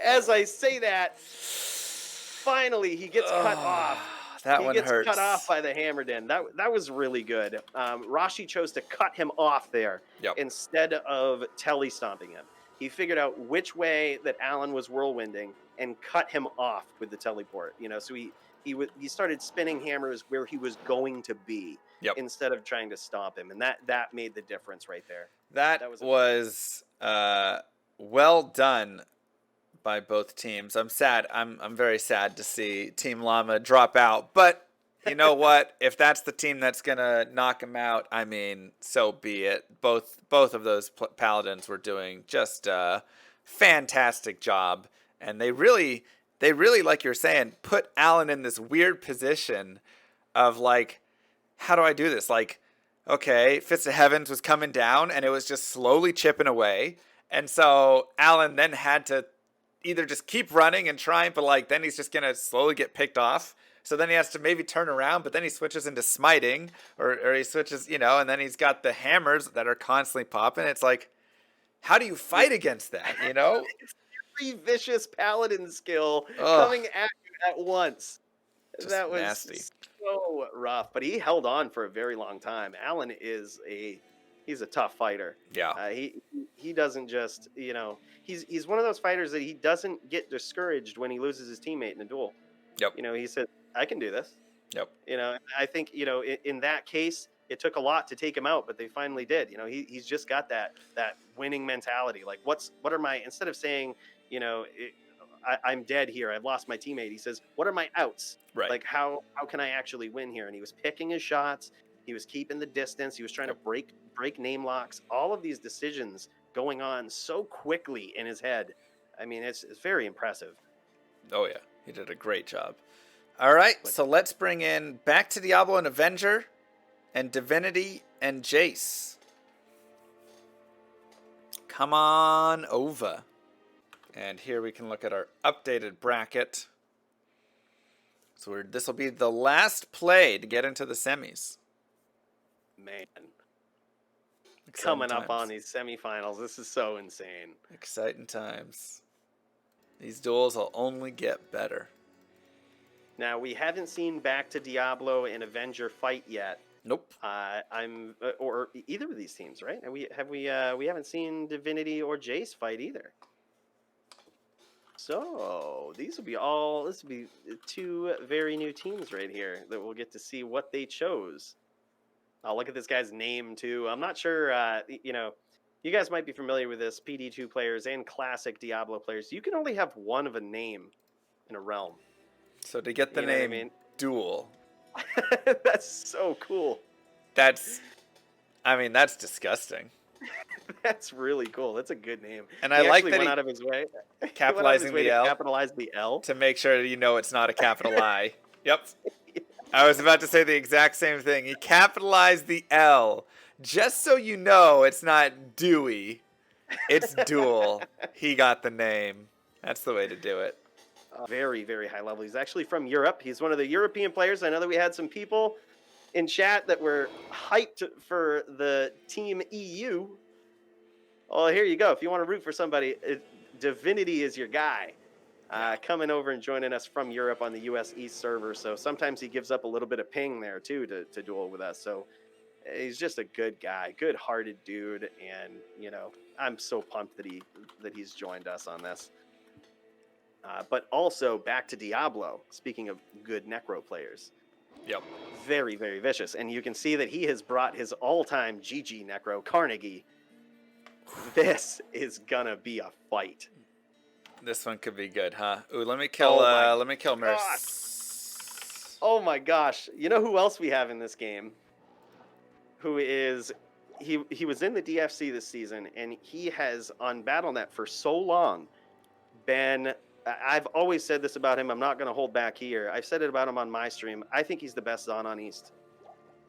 As I say that, finally he gets cut off. That he one gets hurts. cut off by the Hammerden. That was really good. Rashi chose to cut him off there instead of telly stomping him. He figured out which way that Alan was whirlwinding and cut him off with the teleport. So he started spinning hammers where he was going to be instead of trying to stomp him, and that made the difference right there. That was well done by both teams. I'm sad. I'm very sad to see Team Llama drop out. But you know what? If that's the team that's gonna knock him out, so be it. Both of those paladins were doing just a fantastic job, and they really, like you're saying, put Alan in this weird position of like, how do I do this? Like, okay, Fist of Heavens was coming down, and it was just slowly chipping away, and so Alan then had to either just keep running and trying, but then he's just gonna slowly get picked off. So then he has to maybe turn around, but then he switches into smiting, or he switches, and then he's got the hammers that are constantly popping. It's like, how do you fight against that? It's every vicious paladin skill coming at you at once. Just that was nasty. So rough, but he held on for a very long time. Alan is a he's a tough fighter. Yeah. He doesn't just, he's one of those fighters that he doesn't get discouraged when he loses his teammate in a duel. Yep. He said, I can do this. Yep. I think, in that case, it took a lot to take him out, but they finally did. He's just got that winning mentality. Like, what are my, instead of saying, I'm dead here, I've lost my teammate, he says, what are my outs? Right. Like, how can I actually win here? And he was picking his shots. He was keeping the distance. He was trying to break name locks. All of these decisions going on so quickly in his head. I mean, it's very impressive. Oh, yeah. He did a great job. All right, so let's bring in back to Diablo and Avenger and Divinity and Jace. Come on over. And here we can look at our updated bracket. So this will be the last play to get into the semis. Man. Exciting Coming up times. on these semifinals. This is so insane. Exciting times. These duels will only get better. Now, we haven't seen back to Diablo and Avenger fight yet. Nope. Or either of these teams, right? And we haven't seen Divinity or Jace fight either. So this will be two very new teams right here that we'll get to see what they chose. I'll look at this guy's name too. I'm not sure, you guys might be familiar with this, PD2 players and classic Diablo players. You can only have one of a name in a realm. So to get the name Duel. That's so cool. That's disgusting. That's really cool. That's a good name. And he I like that went he out of his way. capitalizing the L. Capitalize the L. To make sure it's not a capital I. Yep. I was about to say the exact same thing. He capitalized the L just so you know it's not Dewey. It's Duel. He got the name. That's the way to do it. Very, very high level. He's actually from Europe. He's one of the European players. I know that we had some people in chat that were hyped for the Team EU. Oh, here you go. If you want to root for somebody, Divinity is your guy. Coming over and joining us from Europe on the US East server. So sometimes he gives up a little bit of ping there too to duel with us. So he's just a good guy, good-hearted dude, and I'm so pumped that he's joined us on this. But also back to Diablo. Speaking of good Necro players. Yep. Very, very vicious, and you can see that he has brought his all-time GG Necro, Carnegie. This is gonna be a fight. This one could be good, huh? Ooh, let me kill Merce. Oh my gosh. You know who else we have in this game? Who is he was in the DFC this season, and he has on BattleNet for so long been, I've always said this about him, I'm not going to hold back here. I've said it about him on my stream. I think he's the best Zon on East.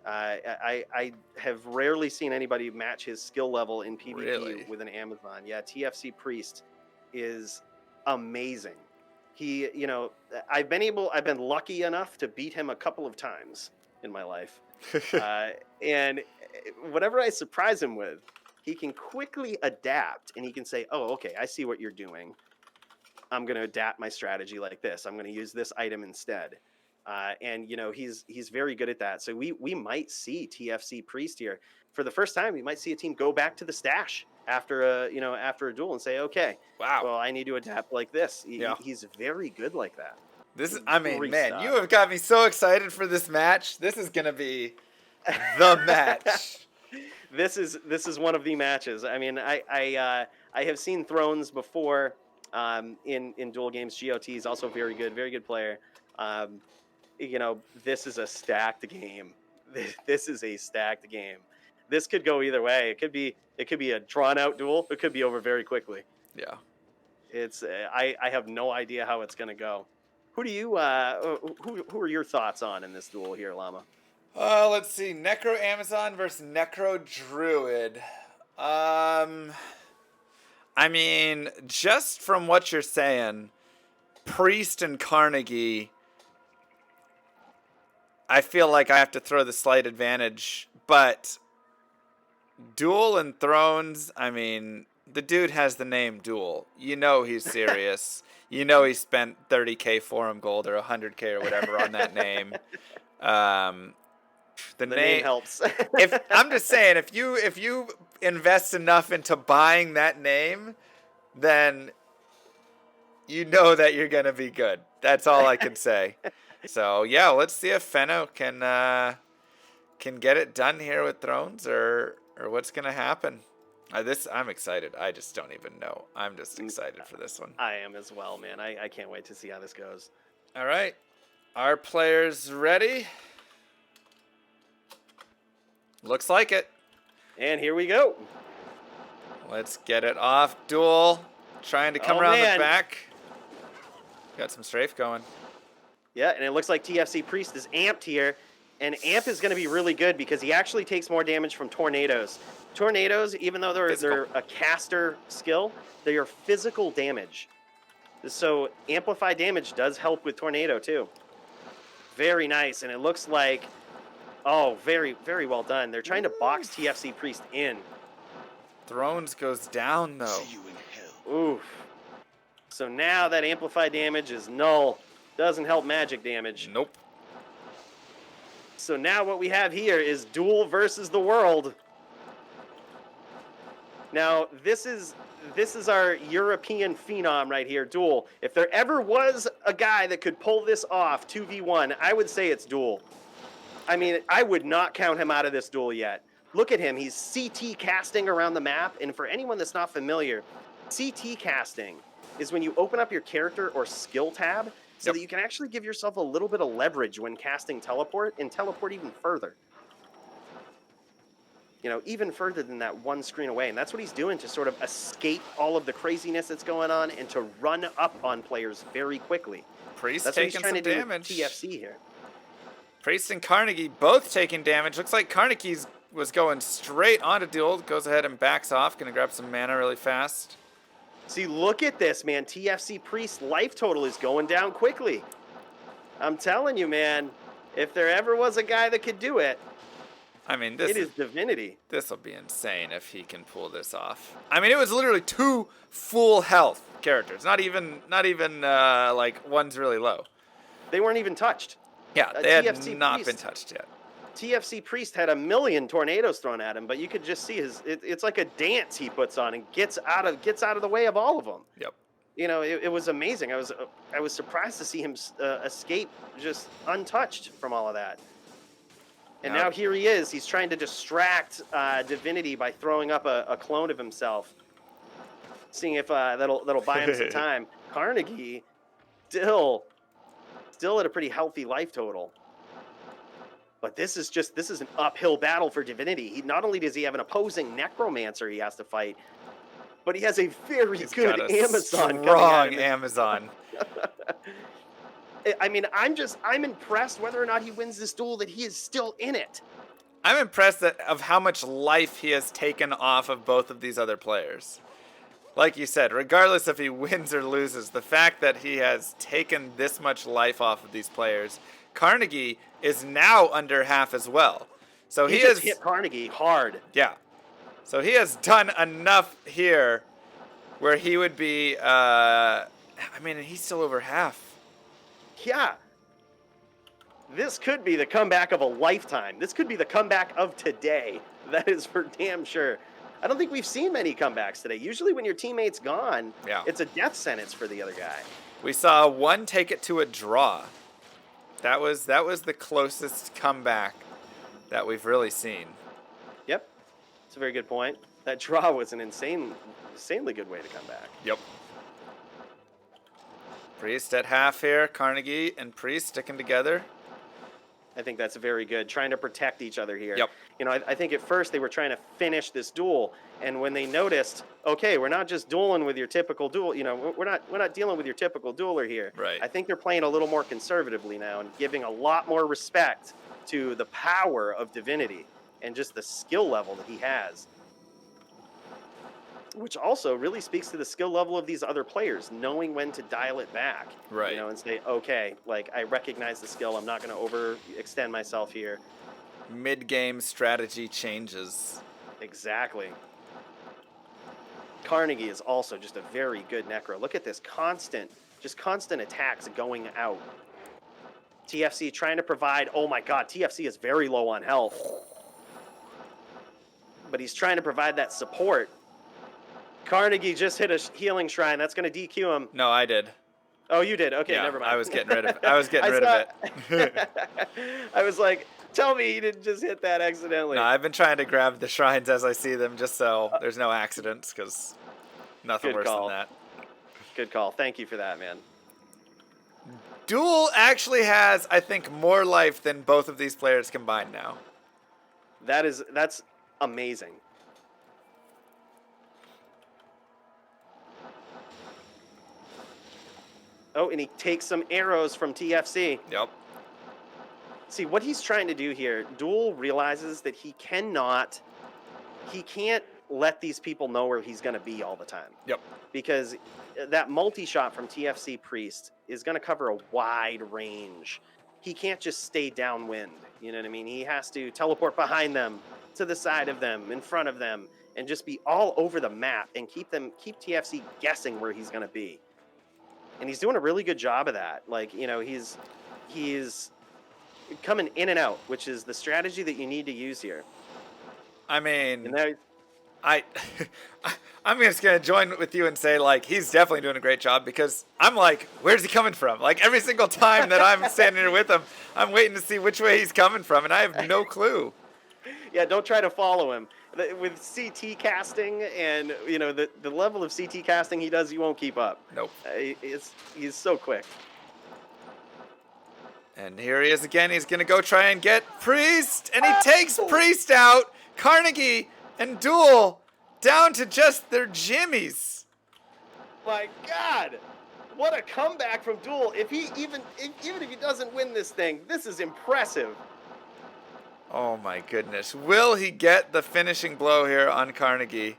I have rarely seen anybody match his skill level in PvP with an Amazon. Yeah, TFC Priest is amazing. He, I've been lucky enough to beat him a couple of times in my life. And whatever I surprise him with, he can quickly adapt, and he can say, oh, okay, I see what you're doing. I'm going to adapt my strategy like this. I'm going to use this item instead. And he's very good at that. So we might see TFC Priest here for the first time. We might see a team go back to the stash after a duel and say, okay, wow, well, I need to adapt like this. He's very good like that. You have got me so excited for this match. This is going to be the match. This is one of the matches. I mean, I have seen Thrones before in duel games. GOT is also very good player. This is a stacked game. This is a stacked game. This could go either way. It could be a drawn out duel. It could be over very quickly. Yeah. It's I have no idea how it's gonna go. Who do you who are your thoughts on in this duel here, Llama? Let's see. Necro Amazon versus Necro Druid. I mean, just from what you're saying, Priest and Carnegie, I feel like I have to throw the slight advantage, but Duel and Thrones, I mean, the dude has the name Duel. You know he's serious. You know he spent 30K forum gold or 100K or whatever on that name. The name helps. If I'm just saying, if you invest enough into buying that name, then you know that you're gonna be good. That's all I can say. So yeah, let's see if Fenno can get it done here with Thrones, or what's gonna happen. I'm excited. I just don't even know. I'm just excited for this one. I am as well, man. I can't wait to see how this goes. All right, our players ready? Looks like it. And here we go. Let's get it off. Duel trying to come around the back. Got some strafe going. Yeah, and it looks like TFC Priest is amped here. And amp is going to be really good because he actually takes more damage from tornadoes. Tornadoes, even though they're a caster skill, they are physical damage. So amplified damage does help with tornado too. Very nice, and it looks like, oh, very, very well done. They're trying to box TFC Priest in. Thrones goes down though. See you in hell. Oof. So now that amplified damage is null. Doesn't help magic damage. Nope. So now what we have here is Duel versus the world. Now, this is our European phenom right here, Duel. If there ever was a guy that could pull this off 2v1, I would say it's Duel. I mean, I would not count him out of this Duel yet. Look at him. He's CT casting around the map. And for anyone that's not familiar, CT casting is when you open up your character or skill tab so that you can actually give yourself a little bit of leverage when casting teleport and teleport even further. You know, even further than that one screen away. And that's what he's doing to sort of escape all of the craziness that's going on and to run up on players very quickly. Priest that's taking what he's trying to damage. do with TFC here. Priest and Carnegie both taking damage. Looks like Carnegie's was going straight onto Duel. Goes ahead and backs off. Gonna grab some mana really fast. See, look at this, man. TFC Priest life total is going down quickly. I'm telling you, man, if there ever was a guy that could do it, I mean, it is Divinity. This will be insane if he can pull this off. I mean, it was literally 2 full health characters. Not even like one's really low. They weren't even touched. Yeah, they had not been touched yet. TFC Priest had 1 million tornadoes thrown at him, but you could just see it's like a dance he puts on and gets out of the way of all of them. Yep. You know, it was amazing. I was surprised to see him escape just untouched from all of that. And now here he is. He's trying to distract Divinity by throwing up a clone of himself, seeing if that'll buy him some time. Carnegie still at a pretty healthy life total. But this is an uphill battle for Divinity. He not only does he have an opposing necromancer he has to fight, but he has a very good Amazon. Strong Amazon. I mean, I'm impressed whether or not he wins this duel that he is still in it. I'm impressed of how much life he has taken off of both of these other players. Like you said, regardless if he wins or loses, the fact that he has taken this much life off of these players. Carnegie is now under half as well. So he has hit Carnegie hard. Yeah. So he has done enough here where he would be, I mean, he's still over half. Yeah. This could be the comeback of a lifetime. This could be the comeback of today. That is for damn sure. I don't think we've seen many comebacks today. Usually when your teammate's gone, it's a death sentence for the other guy. We saw one take it to a draw. That was the closest comeback that we've really seen. Yep. It's a very good point. That draw was an insanely good way to come back. Yep. Priest at half here. Carnegie and Priest sticking together. I think that's very good. Trying to protect each other here. Yep. You know, I think at first they were trying to finish this duel, and when they noticed, okay, we're not just dueling with your typical duel. You know, we're not dealing with your typical dueler here. Right. I think they're playing a little more conservatively now and giving a lot more respect to the power of Divinity and just the skill level that he has. Which also really speaks to the skill level of these other players, knowing when to dial it back. Right. You know, and say, okay, like, I recognize the skill. I'm not going to overextend myself here. Mid-game strategy changes. Exactly. Carnegie is also just a very good necro. Look at this constant attacks going out. TFC trying to provide, oh my god, TFC is very low on health. But he's trying to provide that support. Carnegie just hit a healing shrine. That's going to DQ him. No, I did. Oh, you did? Okay, yeah, never mind. I was getting rid of it. I was getting rid of it. I was like, tell me you didn't just hit that accidentally. No, I've been trying to grab the shrines as I see them just so there's no accidents, because nothing worse than that. Good call. Thank you for that, man. Duel actually has, I think, more life than both of these players combined now. That's amazing. Oh, and he takes some arrows from TFC. Yep. See, what he's trying to do here, Duel realizes that he can't let these people know where he's going to be all the time. Yep. Because that multi-shot from TFC Priest is going to cover a wide range. He can't just stay downwind. You know what I mean? He has to teleport behind them, to the side of them, in front of them, and just be all over the map and keep TFC guessing where he's going to be. And he's doing a really good job of that. Like, you know, he's coming in and out, which is the strategy that you need to use here. I mean, and I'm just going to join with you and say, like, he's definitely doing a great job, because I'm like, where's he coming from? Like, every single time that I'm standing here with him, I'm waiting to see which way he's coming from, and I have no clue. Yeah, don't try to follow him. With CT casting and, you know, the level of CT casting he does, you won't keep up. Nope. He's so quick. And here he is again. He's going to go try and get Priest, and he takes Priest out. Carnegie and Duel down to just their jimmies. My God, what a comeback from Duel! Even if he doesn't win this thing, this is impressive. Oh my goodness. Will he get the finishing blow here on Carnegie?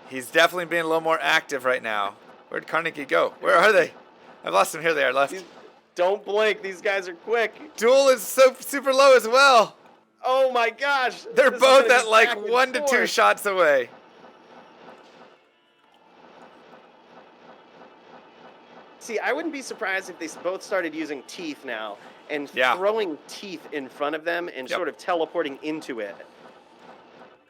He's definitely being a little more active right now. Where'd Carnegie go? Where are they? I've lost them. Here they are left. Don't blink. These guys are quick. Duel is so super low as well. Oh my gosh. They're both at like 1 to 2 shots away. See, I wouldn't be surprised if they both started using teeth now and throwing teeth in front of them and sort of teleporting into it.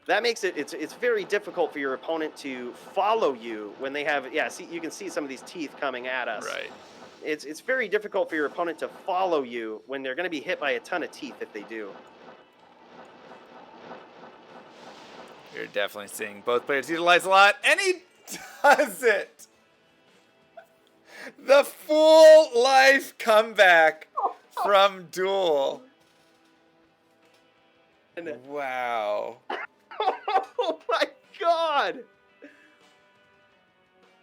That makes it's very difficult for your opponent to follow you when they have, see, you can see some of these teeth coming at us. Right. It's very difficult for your opponent to follow you when they're going to be hit by a ton of teeth if they do. You're definitely seeing both players utilize a lot, and he does it. The full life comeback from Duel. Wow. Oh my God.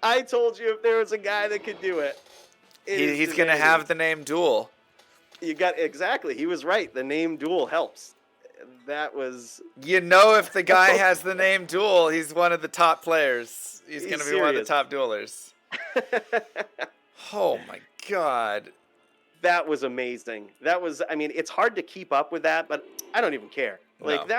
I told you if there was a guy that could do it. He's going to have the name Duel. You got exactly. He was right. The name Duel helps. That was. You know, if the guy has the name Duel, he's one of the top players. He's going to be one of the top duelers. Oh my God. That was amazing. That was, I mean, it's hard to keep up with that, but I don't even care. Like,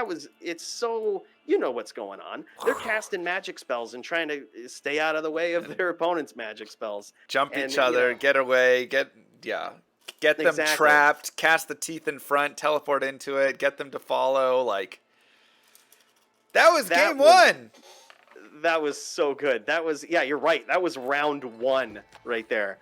it's so, you know what's going on. They're casting magic spells and trying to stay out of the way of their opponent's magic spells. Jump each other, get away, get them trapped, cast the teeth in front, teleport into it, get them to follow. Like, that was game one. That was so good. That was, you're right. That was round one right there.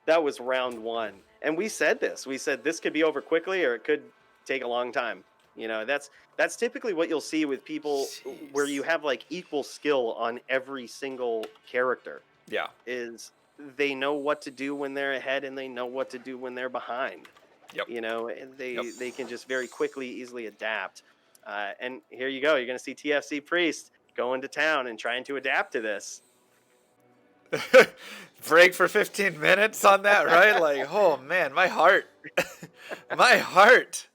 That was round one. And we said this. We said this could be over quickly or it could take a long time. You know, that's typically what you'll see with people where you have like equal skill on every single character. Yeah. Is they know what to do when they're ahead and they know what to do when they're behind. Yep. You know, and they can just very quickly, easily adapt. And here you go. You're going to see TFC Priest going to town and trying to adapt to this. Break for 15 minutes on that, right? Like, oh man, my heart. My heart.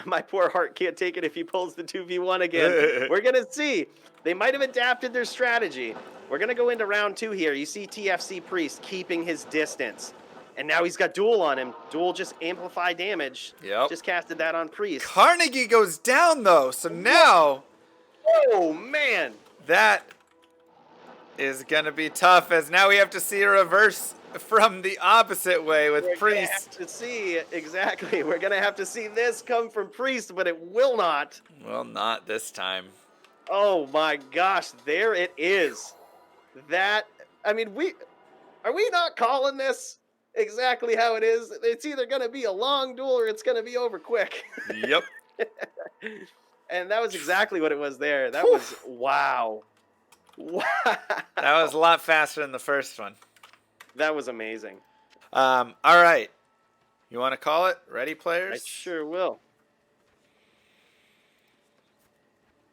My poor heart can't take it if he pulls the 2v1 again. We're going to see. They might have adapted their strategy. We're going to go into round two here. You see TFC Priest keeping his distance. And now he's got Duel on him. Duel just amplify damage. Yep. Just casted that on Priest. Carnegie goes down, though. So now... Oh, man. That is going to be tough, as now we have to see a reverse from the opposite way with We're gonna have Priest. to see exactly. We're gonna have to see this come from Priest, but it will not. Well, not this time. Oh my gosh, there it is. That I mean, are we not calling this exactly how it is? It's either gonna be a long duel or it's gonna be over quick. Yep. And that was exactly what it was there. That Whew. was wow. Wow. That was a lot faster than the first one. That was amazing. All right. You want to call it? Ready, I players? sure will.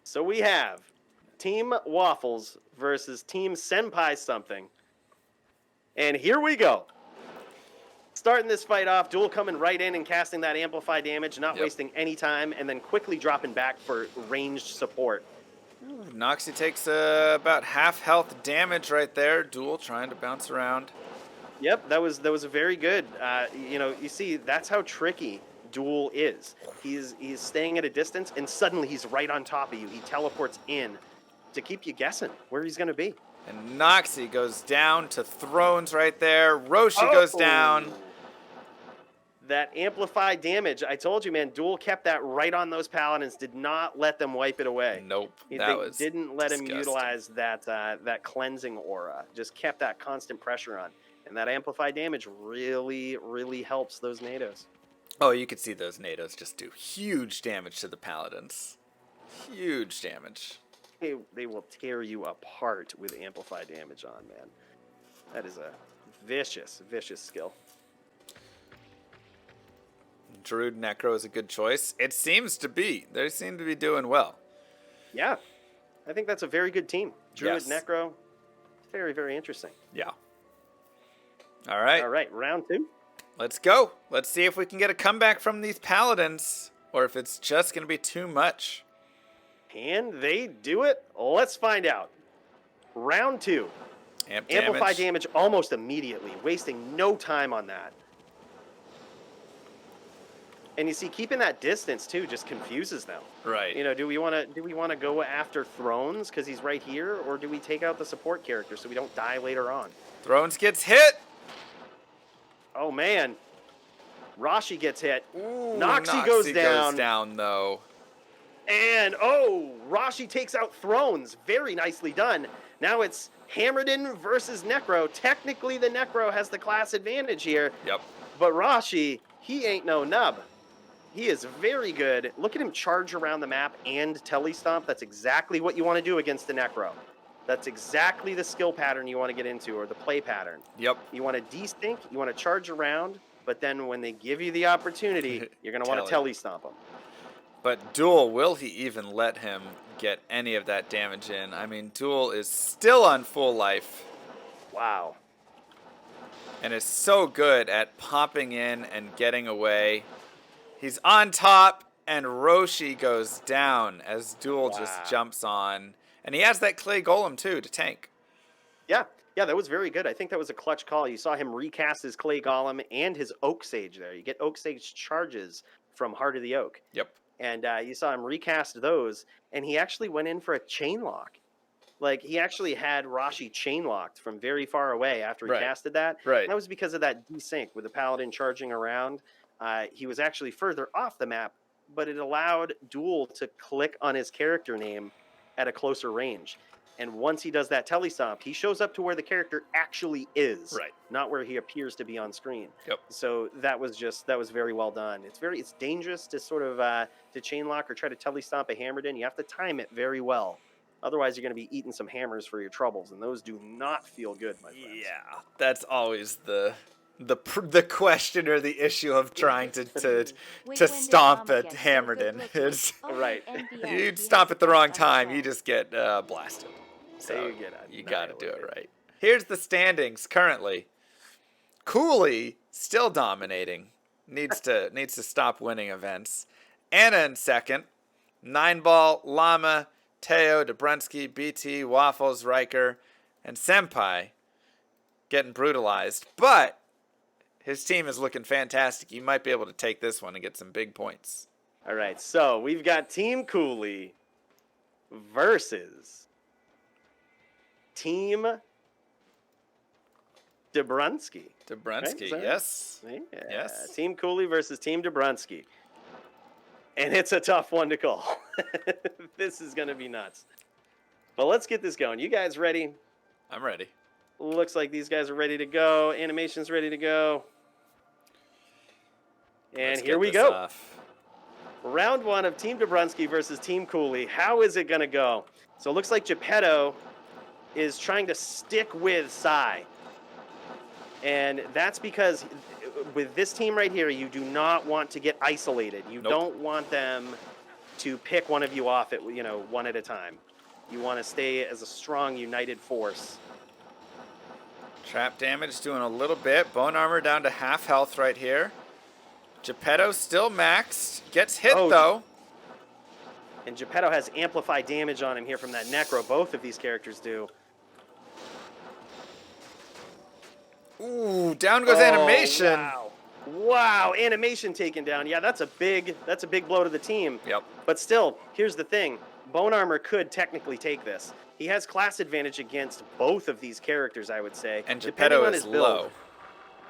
So we have Team Waffles versus Team Senpai something. And here we go. Starting this fight off, Duel coming right in and casting that amplify damage, not wasting any time, and then quickly dropping back for ranged support. Noxie takes about half health damage right there. Duel trying to bounce around. Yep, that was a very good. You see, that's how tricky Duel is. He's staying at a distance, and suddenly he's right on top of you. He teleports in to keep you guessing where he's going to be. And Noxie goes down to Thrones right there. Roshi goes down. That amplified damage, I told you, man, Duel kept that right on those paladins, did not let them wipe it away. Nope, They didn't let him utilize that cleansing aura. Just kept that constant pressure on. And that amplified damage really, really helps those NATOs. Oh, you could see those NATOs just do huge damage to the paladins. Huge damage. They will tear you apart with amplified damage on, man. That is a vicious, vicious skill. Druid Necro is a good choice. It seems to be. They seem to be doing well. Yeah. I think that's a very good team. Druid Yes. Necro, very, very interesting. Yeah. All right. All right, round 2. Let's go. Let's see if we can get a comeback from these paladins or if it's just going to be too much. Can they do it? Let's find out. Round 2. Amplify damage almost immediately, wasting no time on that. And you see, keeping that distance too just confuses them. Right. You know, do we want to go after Thrones because he's right here, or do we take out the support character so we don't die later on? Thrones gets hit. Oh man, Rashi gets hit. Ooh, Noxie goes down. Goes down though. And Rashi takes out Thrones. Very nicely done. Now it's Hammerden versus Necro. Technically, the Necro has the class advantage here. Yep. But Rashi, he ain't no nub. He is very good. Look at him charge around the map and telestomp. That's exactly what you want to do against the Necro. That's exactly the skill pattern you want to get into, or the play pattern. Yep. You want to desync, you want to charge around, but then when they give you the opportunity, you're going to want to telestomp them. But Duel, will he even let him get any of that damage in? I mean, Duel is still on full life. Wow. And is so good at popping in and getting away. He's on top, and Roshi goes down as Duel just jumps on. And he has that clay golem, too, to tank. Yeah, that was very good. I think that was a clutch call. You saw him recast his clay golem and his oak sage there. You get oak sage charges from Heart of the Oak. Yep. And you saw him recast those, and he actually went in for a chain lock. Like, he actually had Rashi chain locked from very far away after he casted that. Right. And that was because of that desync with the paladin charging around. He was actually further off the map, but it allowed Duel to click on his character name at a closer range. And once he does that telestomp, he shows up to where the character actually is, not where he appears to be on screen. Yep. So that was very well done. It's dangerous to sort of to chain lock or try to telestomp a Hammerden. You have to time it very well. Otherwise, you're going to be eating some hammers for your troubles, and those do not feel good, my friends. Yeah, that's always the question or the issue of trying to stomp at Hammerden. It's right. You stomp at the wrong time, you just get blasted. So you got to do it right. Here's the standings currently. Cooley still dominating. Needs to stop winning events. Anna in second. 9-Ball, Llama, Teo, Dobrunsky, BT, Waffles, Riker, and Senpai getting brutalized. But his team is looking fantastic. He might be able to take this one and get some big points. All right, so we've got Team Cooley versus Team Dobrunsky. Dobrunsky, right? yes. Yeah. Yes. Team Cooley versus Team Dobrunsky. And it's a tough one to call. This is going to be nuts. But let's get this going. You guys ready? I'm ready. Looks like these guys are ready to go. Animation's ready to go. And here we go. Off. Round 1 of Team Dobrunsky versus Team Cooley. How is it going to go? So it looks like Geppetto is trying to stick with Sai. And that's because with this team right here, you do not want to get isolated. You don't want them to pick one of you off at, one at a time. You want to stay as a strong, united force. Trap damage doing a little bit. Bone armor down to half health right here. Geppetto still maxed. Gets hit, though. And Geppetto has amplified damage on him here from that Necro. Both of these characters do. Ooh, down goes animation. Wow, animation taken down. Yeah, that's a big blow to the team. Yep. But still, here's the thing. Bone Armor could technically take this. He has class advantage against both of these characters, I would say. And Geppetto is low.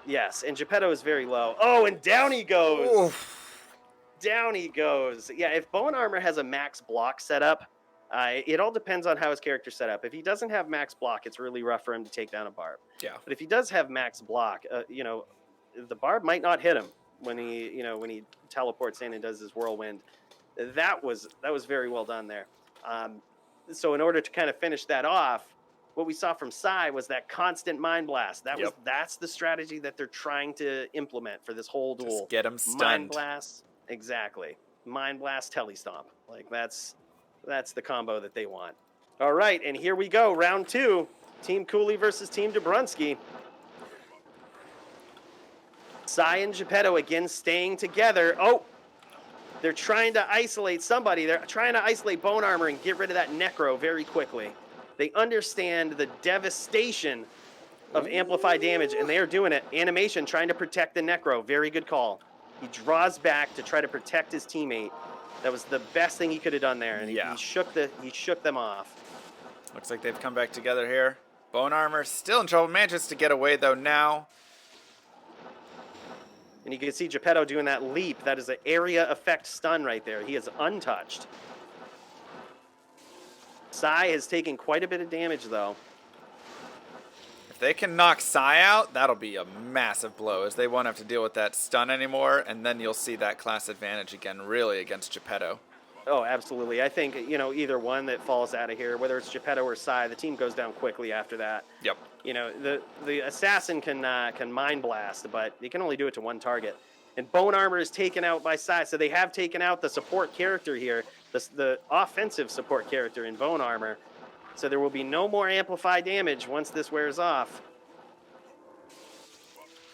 Yes, and Geppetto is very low. Oh, and down he goes. Oof. Down he goes. Yeah, if Bone Armor has a max block setup, it all depends on how his character's set up. If he doesn't have max block, it's really rough for him to take down a Barb. Yeah. But if he does have max block, the Barb might not hit him when he teleports in and does his whirlwind. That was very well done there. So in order to kind of finish that off, what we saw from Sai was that constant mind blast. That's the strategy that they're trying to implement for this whole duel. Just get him stunned. Mind blast, exactly. Mind blast, telestomp. Like that's the combo that they want. All right, and here we go, round 2. Team Cooley versus Team Dobrunsky. Sai and Geppetto again staying together. Oh, they're trying to isolate somebody. They're trying to isolate Bone Armor and get rid of that Necro very quickly. They understand the devastation of amplified damage, and they are doing it. Animation trying to protect the Necro. Very good call. He draws back to try to protect his teammate. That was the best thing he could have done there, and he shook them off. Looks like they've come back together here. Bone Armor still in trouble. Manages to get away, though, now. And you can see Geppetto doing that leap. That is an area effect stun right there. He is untouched. Sai has taken quite a bit of damage, though. If they can knock Sai out, that'll be a massive blow, as they won't have to deal with that stun anymore, and then you'll see that class advantage again, really, against Geppetto. Oh, absolutely. I think, either one that falls out of here, whether it's Geppetto or Sai, the team goes down quickly after that. Yep. The assassin can mind blast, but he can only do it to one target. And Bone Armor is taken out by Sai, so they have taken out the support character here, the offensive support character in Bone Armor. So there will be no more amplified damage once this wears off.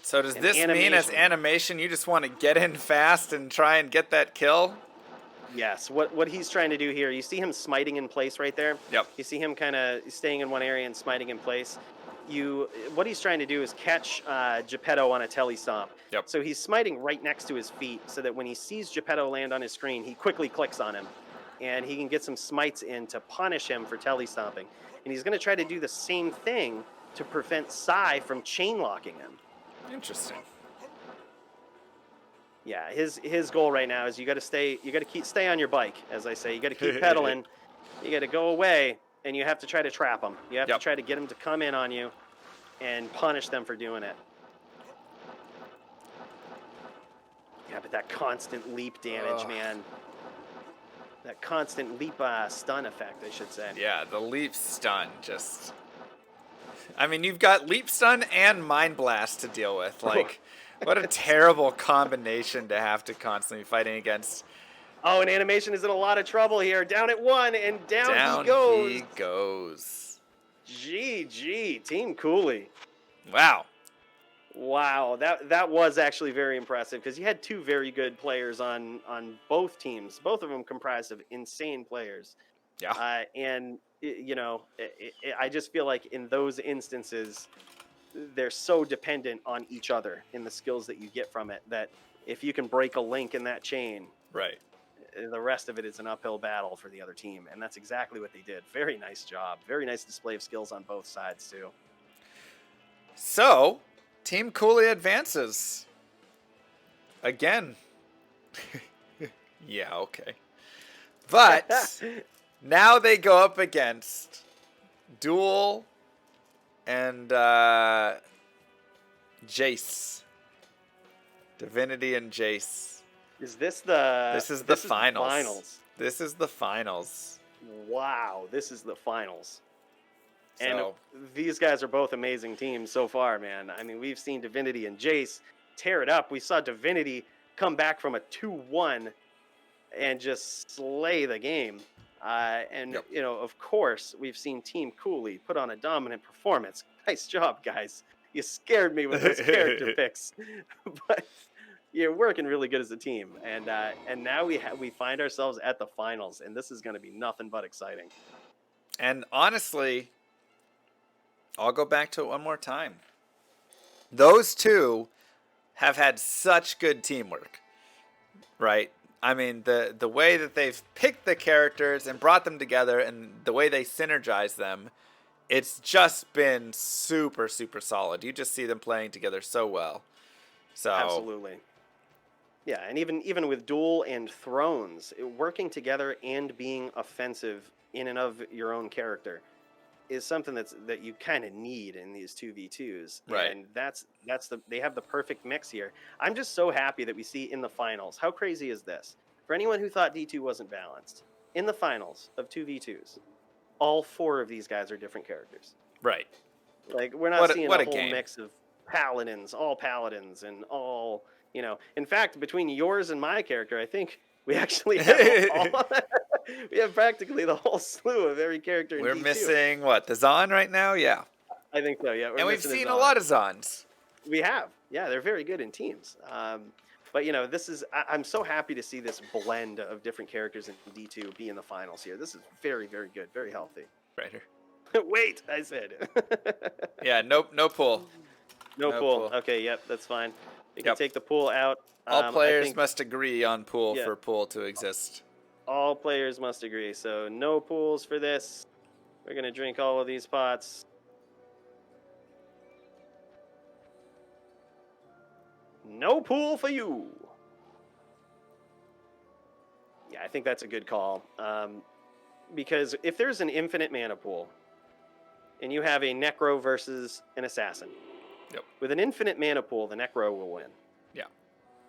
So does this mean as animation you just want to get in fast and try and get that kill? Yes. What he's trying to do here, you see him smiting in place right there? Yep. You see him kind of staying in one area and smiting in place. What he's trying to do is catch Geppetto on a telestomp. Yep. So he's smiting right next to his feet so that when he sees Geppetto land on his screen, he quickly clicks on him. And he can get some smites in to punish him for telestomping. And he's going to try to do the same thing to prevent Sai from chain locking him. Interesting. Yeah, his goal right now is you got to stay on your bike, as I say. You got to keep pedaling. You got to go away, and you have to try to trap them. You have to try to get them to come in on you and punish them for doing it. Yeah, but that constant leap damage, man. That constant leap stun effect, I should say. Yeah, the leap stun just... I mean, you've got leap stun and mind blast to deal with. Like, what a terrible combination to have to constantly be fighting against. Oh, and animation is in a lot of trouble here. Down at 1, and down he goes. GG, Team Cooley. Wow, that was actually very impressive because you had 2 very good players on both teams. Both of them comprised of insane players. Yeah. I just feel like in those instances, they're so dependent on each other in the skills that you get from it that if you can break a link in that chain, right, the rest of it is an uphill battle for the other team. And that's exactly what they did. Very nice job. Very nice display of skills on both sides, too. So, Team Cooley advances. Again. Yeah, okay. But now they go up against Duel and Jace. Divinity and Jace. Is this the... This is the finals. The finals. This is the finals. Wow, this is the finals. And So, these guys are both amazing teams so far, man. I mean, we've seen Divinity and Jace tear it up. We saw Divinity come back from a 2-1 and just slay the game. You know, of course, we've seen Team Cooley put on a dominant performance. Nice job, guys. You scared me with those character picks. But you're working really good as a team. And now we find ourselves at the finals, and this is going to be nothing but exciting. and honestly, I'll go back to it one more time. Those two have had such good teamwork, right? I mean, the way that they've picked the characters and brought them together and the way they synergize them, it's just been super, super solid. You just see them playing together so well. So Absolutely. Yeah, and even with Duel and Thrones, working together and being offensive in and of your own character is something that you kind of need in these 2v2s. Right. And they have the perfect mix here. I'm just so happy that we see in the finals. How crazy is this? For anyone who thought D2 wasn't balanced, in the finals of 2v2s, all 4 of these guys are different characters. Right. Like, we're not seeing a whole game. mix of paladins, and all, you know. In fact, between yours and my character, I think we actually have we have practically the whole slew of every character in We're D2. missing, what, the Zon right now? Yeah. I think so, yeah. And we've seen a lot of Zons. We have. Yeah, they're very good in teams. But, you know, I'm so happy to see this blend of different characters in D2 be in the finals here. This is very, very good, very healthy. Right here. Wait, I said. Yeah, no pool. No No pool. pool. Okay, yep, that's fine. You can Yep. take the pool out. All players I think must agree on pool Yeah. for pool to exist. all players must agree. So no pools for this. We're going to drink all of these pots. No pool for you. Yeah, I think that's a good call. Because if there's an infinite mana pool, and you have a Necro versus an Assassin, Yep. with an infinite mana pool, the Necro will win. Yeah.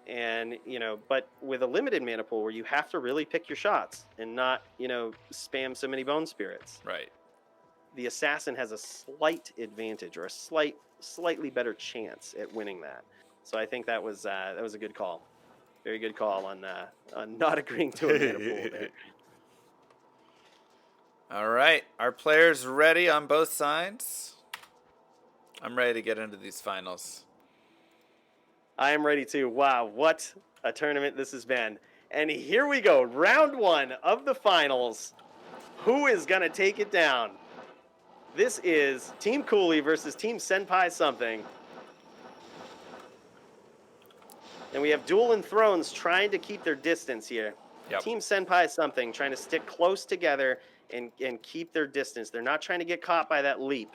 And, you know, but with a limited mana pool where you have to really pick your shots and not, you know, spam so many Bone Spirits, Right. the Assassin has a slight advantage or a slightly better chance at winning that. So I think that was a good call. Very good call on not agreeing to a mana pool there. All right. Are players ready on both sides? I'm ready to get into these finals. I am ready too. Wow, what a tournament this has been. And here we go. Round 1 of the finals. Who is going to take it down? This is Team Cooley versus Team Senpai something. And we have Duel and Thrones trying to keep their distance here. Yep. Team Senpai something trying to stick close together and keep their distance. They're not trying to get caught by that leap.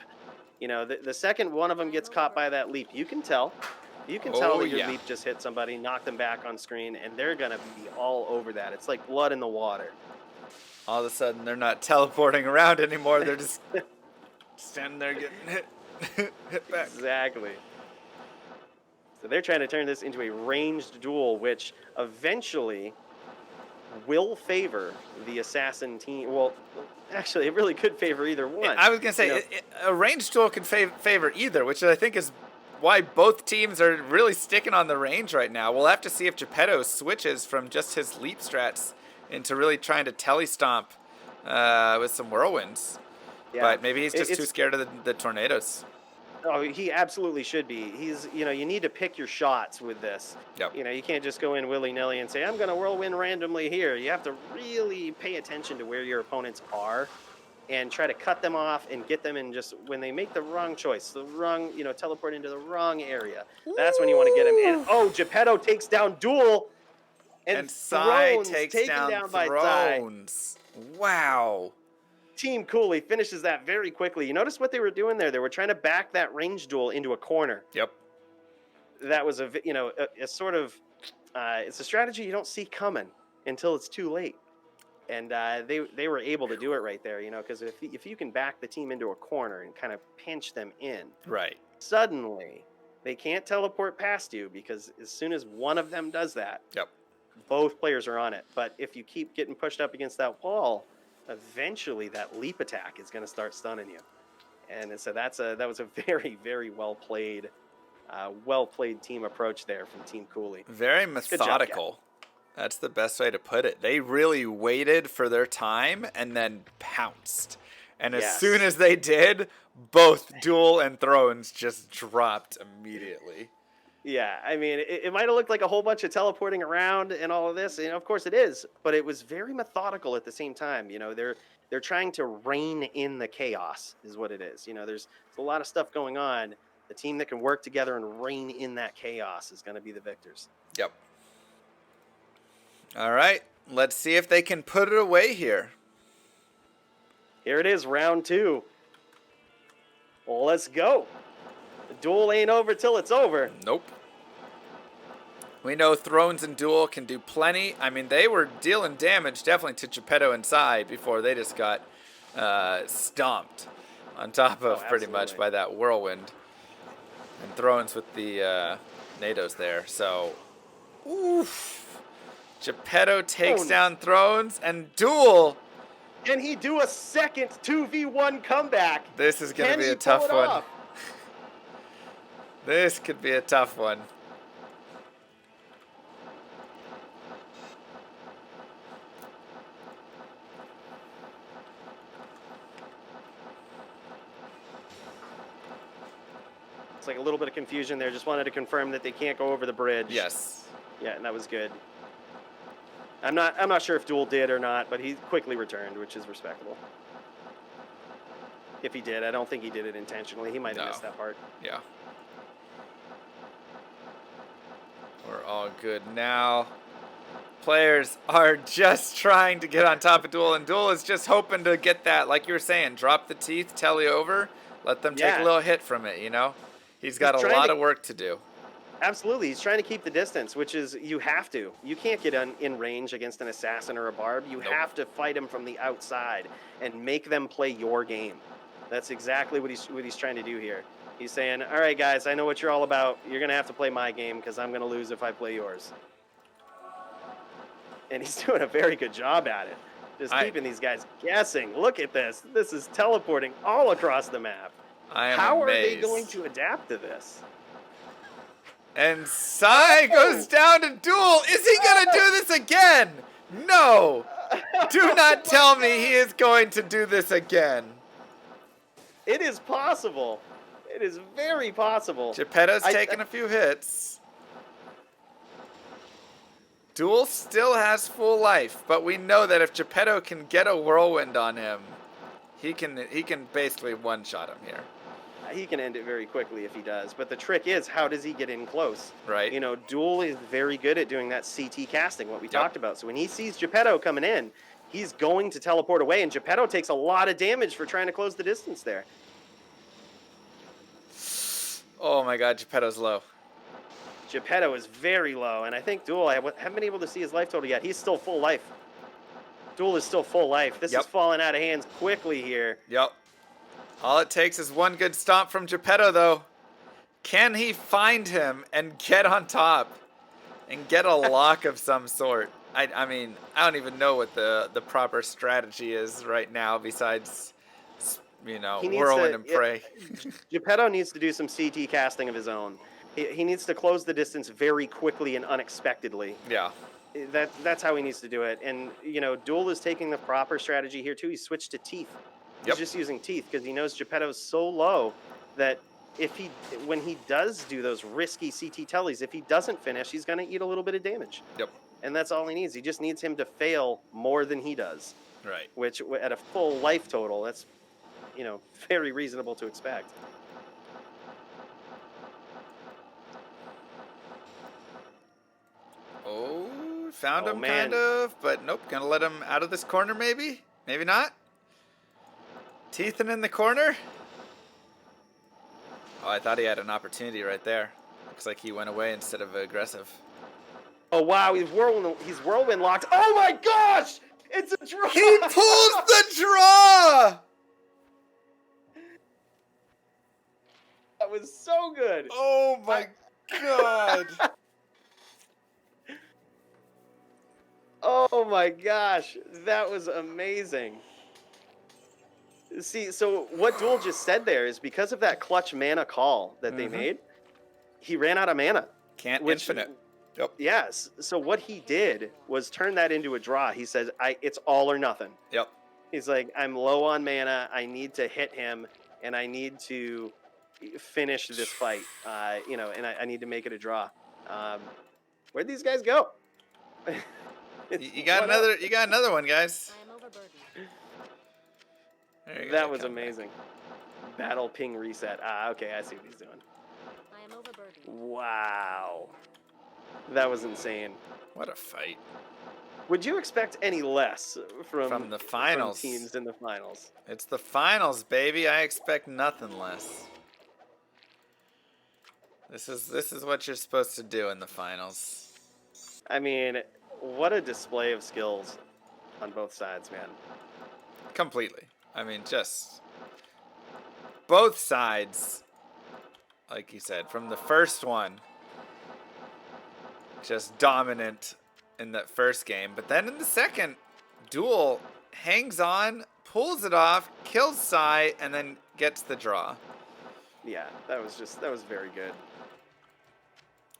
You know, the second one of them gets caught by that leap, you can tell. You can tell that your leap just hit somebody, knock them back on screen, and they're going to be all over that. It's like blood in the water. All of a sudden, they're not teleporting around anymore. They're just standing there getting hit back. Exactly. So they're trying to turn this into a ranged duel, which eventually will favor the assassin team. Well, actually, it really could favor either one. I was going to say, a ranged duel can favor either, which I think is why both teams are really sticking on the range right now. We'll have to see if Geppetto switches from just his leap strats into really trying to telestomp with some whirlwinds. Yeah. But maybe he's just too scared of the tornadoes. Oh, he absolutely should be. You need to pick your shots with this. Yep. You know, you can't just go in willy-nilly and say, I'm going to whirlwind randomly here. You have to really pay attention to where your opponents are and try to cut them off and get them in just when they make the wrong choice, the wrong, teleport into the wrong area. That's when you want to get them. And, Geppetto takes down Duel. And Sai Thrones takes taken down by Sai. Wow. Team Cooley finishes that very quickly. You notice what they were doing there? They were trying to back that range duel into a corner. Yep. That was a sort of it's a strategy you don't see coming until it's too late. And they were able to do it right there, because if you can back the team into a corner and kind of pinch them in, Right. suddenly they can't teleport past you, because as soon as one of them does that, Yep. both players are on it. But if you keep getting pushed up against that wall, eventually that leap attack is going to start stunning you. And so that was a very, very well played team approach there from Team Cooley. Very methodical. That's the best way to put it. They really waited for their time and then pounced. And as soon as they did, both Duel and Thrones just dropped immediately. Yeah, I mean, it might have looked like a whole bunch of teleporting around and all of this, and of course it is, but it was very methodical at the same time. They're trying to rein in the chaos, is what it is. There's a lot of stuff going on. The team that can work together and rein in that chaos is going to be the victors. Yep. All right, let's see if they can put it away here. Here it is, round 2. Let's go. The duel ain't over till it's over. Nope. We know Thrones and Duel can do plenty. I mean, they were dealing damage definitely to Geppetto inside before they just got stomped on top of pretty much by that whirlwind. And Thrones with the NATOs there. So, oof. Geppetto takes down Thrones, and Duel. Can he do a second 2v1 comeback? This is going to be a tough one. This could be a tough one. It's like a little bit of confusion there. Just wanted to confirm that they can't go over the bridge. Yes. Yeah, and that was good. I'm not sure if Duel did or not, but he quickly returned, which is respectable. If he did, I don't think he did it intentionally. He might have missed that part. Yeah. We're all good now. Players are just trying to get on top of Duel, and Duel is just hoping to get that, like you were saying, drop the teeth, telly over, let them take a little hit from it, He's got a lot of work to do. Absolutely. He's trying to keep the distance, which is you have to. You can't get in range against an assassin or a barb. You have to fight him from the outside and make them play your game. That's exactly what he's trying to do here. He's saying, all right, guys, I know what you're all about. You're going to have to play my game because I'm going to lose if I play yours. And he's doing a very good job at it. Just keeping these guys guessing. Look at this. This is teleporting all across the map. How are they going to adapt to this? And Sai goes down to Duel. Is he going to do this again? No. Do not tell me he is going to do this again. It is possible. It is very possible. Geppetto's taken a few hits. Duel still has full life, but we know that if Geppetto can get a whirlwind on him, he can basically one-shot him here. He can end it very quickly if he does. But the trick is, how does he get in close? Right. Duel is very good at doing that CT casting, what we talked about. So when he sees Geppetto coming in, he's going to teleport away, and Geppetto takes a lot of damage for trying to close the distance there. Oh my god, Geppetto's low. Geppetto is very low, and I think Duel, I haven't been able to see his life total yet. He's still full life. Duel is still full life. This is falling out of hands quickly here. Yep. All it takes is one good stomp from Geppetto, though. Can he find him and get on top and get a lock of some sort? I mean, I don't even know what the proper strategy is right now besides, whirlwind and pray. Geppetto needs to do some CT casting of his own. He needs to close the distance very quickly and unexpectedly. Yeah. That's how he needs to do it. And, Duel is taking the proper strategy here, too. He switched to teeth. He's just using teeth because he knows Geppetto's so low that when he does do those risky CT tellies, if he doesn't finish, he's going to eat a little bit of damage. Yep. And that's all he needs. He just needs him to fail more than he does. Right. Which, at a full life total, that's, very reasonable to expect. Oh, found him kind of, but nope. Gonna let him out of this corner maybe? Maybe not? Teethan in the corner. Oh, I thought he had an opportunity right there. Looks like he went away instead of aggressive. Oh, wow. He's whirlwind locked. Oh, my gosh. It's a draw. He pulls the draw. That was so good. Oh, my God. Oh, my gosh. That was amazing. See, so what Duel just said there is because of that clutch mana call that they made, he ran out of mana. Can't infinite. Yep. Yes. So what he did was turn that into a draw. He says, it's all or nothing. Yep. He's like, I'm low on mana. I need to hit him, and I need to finish this fight. And I need to make it a draw. Where'd these guys go? You got another. You got another one, guys. That was amazing. Battle ping reset. Okay, I see what he's doing. I am overburdened. Wow. That was insane. What a fight. Would you expect any less from the finals? From teams in the finals? It's the finals, baby. I expect nothing less. This is what you're supposed to do in the finals. I mean, what a display of skills on both sides, man. Completely. I mean, just both sides, like you said, from the first one, just dominant in that first game. But then in the second, Duel hangs on, pulls it off, kills Sai, and then gets the draw. Yeah, that was very good.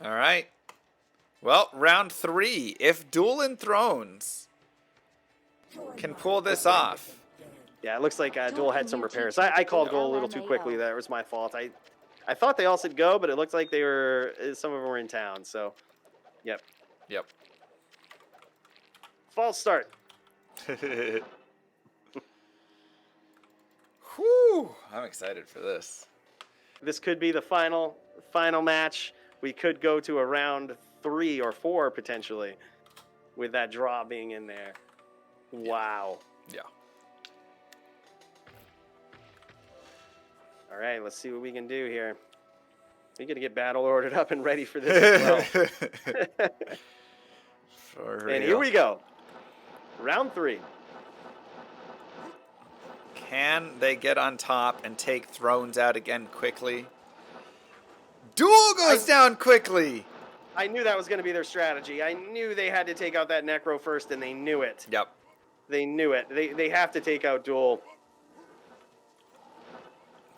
All right. Well, round 3. If Duel Enthrones can pull this off. Yeah, it looks like Duel had some repairs. I called goal a little too quickly. That was my fault. I thought they all said go, but it looked like some of them were in town. So, yep. False start. Whew, I'm excited for this. This could be the final match. We could go to a round 3 or 4 potentially with that draw being in there. Wow. Yeah. All right, let's see what we can do here. We got to get battle ordered up and ready for this as well. For and real. here we go. Round 3. Can they get on top and take Thrones out again quickly? Duel goes down quickly. I knew that was going to be their strategy. I knew they had to take out that Necro first, and they knew it. Yep. They knew it. They have to take out Duel.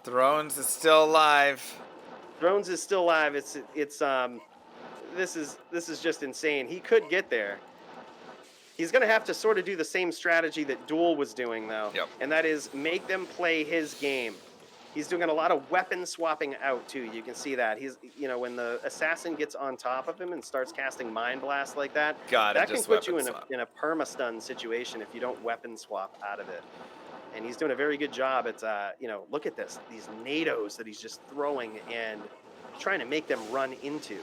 Thrones is still alive. Thrones is still alive. This is just insane. He could get there. He's going to have to sort of do the same strategy that Duel was doing, though. Yep. And that is make them play his game. He's doing a lot of weapon swapping out, too. You can see that. When the assassin gets on top of him and starts casting Mind Blast like that, that can put you in a perma-stun situation if you don't weapon swap out of it. And he's doing a very good job at, look at this. These NATOs that he's just throwing and trying to make them run into.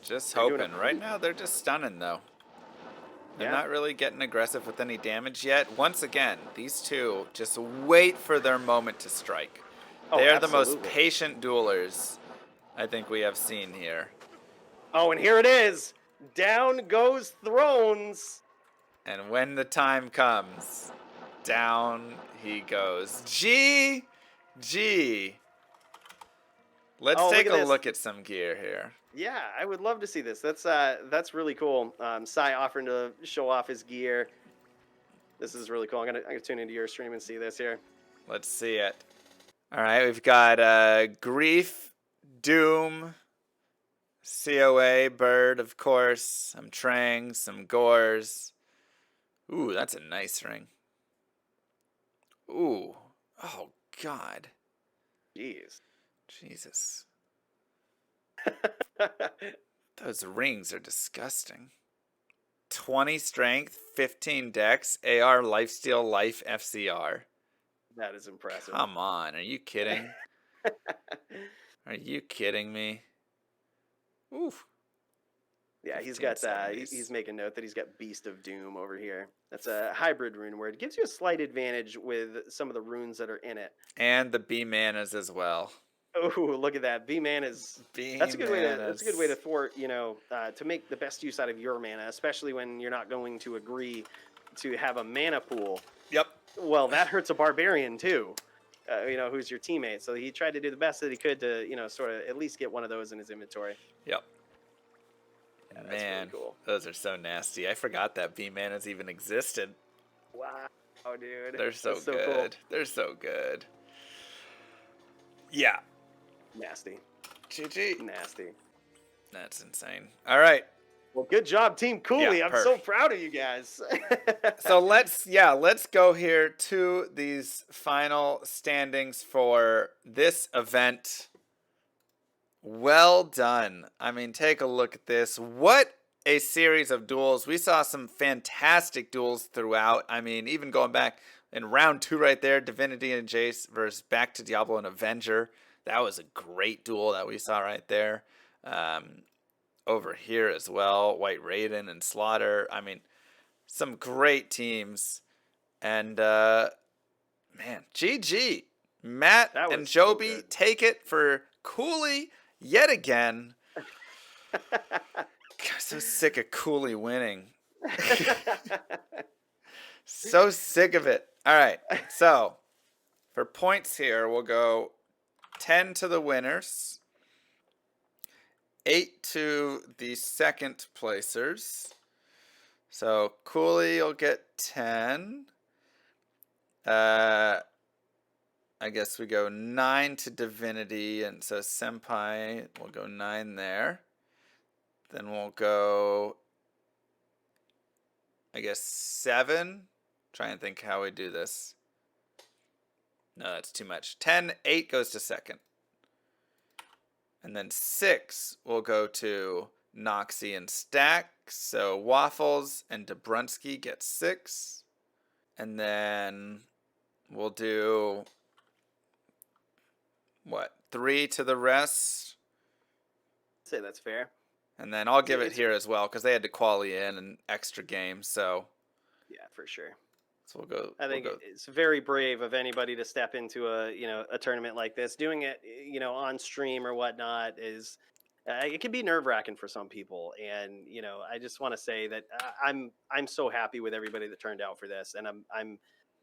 Just hoping. Right now, they're just stunning, though. They're not really getting aggressive with any damage yet. Once again, these two just wait for their moment to strike. They are the most patient duelers I think we have seen here. Oh, and here it is. Down goes Thrones. And when the time comes, down he goes. GG. Let's take a look at some gear here. Yeah, I would love to see this. That's really cool. Sai offering to show off his gear. This is really cool. I'm gonna tune into your stream and see this here. Let's see it. All right, we've got Grief, Doom, COA, Bird, of course, some Trang, some Gores. Ooh, that's a nice ring. Ooh, oh God. Jeez. Jesus. Those rings are disgusting. 20 strength, 15 dex, AR lifesteal life FCR. That is impressive. Come on, are you kidding? Are you kidding me? Oof. Yeah, he's got 1570s. he's making note that he's got Beast of Doom over here. That's a hybrid rune word. It gives you a slight advantage with some of the runes that are in it. And the B manas as well. Oh, look at that. B-man is that's a good way to thwart, to make the best use out of your mana, especially when you're not going to agree to have a mana pool. Yep. Well, that hurts a barbarian too. Who's your teammate. So he tried to do the best that he could to, sort of at least get one of those in his inventory. Yep. Yeah, that's Man, really cool. those are so nasty. I forgot that B manas even existed. Wow, dude. They're so That's good. Cool. They're so good. Yeah. Nasty. GG. Nasty. That's insane. All right. Well, good job, Team Cooley. Yeah, I'm so proud of you guys. So let's go here to these final standings for this event. Well done. I mean, take a look at this. What a series of duels. We saw some fantastic duels throughout. I mean, even going back in round 2 right there, Divinity and Jace versus Back to Diablo and Avenger. That was a great duel that we saw right there. Over here as well, White Raiden and Slaughter. I mean, some great teams. And, man, GG. Matt and Joby take it for Cooley yet again. God, so sick of Cooley winning. So sick of it. All right, so for points here, we'll go 10 to the winners, 8 to the second placers. So Cooley will get 10. I guess we go 9 to Divinity, and so Senpai will go 9 there. Then we'll go, I guess, 7. Try and think how we do this. No, that's too much. 10, 8 goes to second. And then 6 will go to Noxie and Stack. So Waffles and Dobrunsky get 6. And then we'll do, 3 to the rest? I'd say that's fair. And then I'll give it here as well, because they had to quali in an extra game, so. Yeah, for sure. So we'll go. I think it's very brave of anybody to step into a tournament like this. Doing it, on stream or whatnot is, it can be nerve-wracking for some people. And, I just want to say that I'm so happy with everybody that turned out for this. And I'm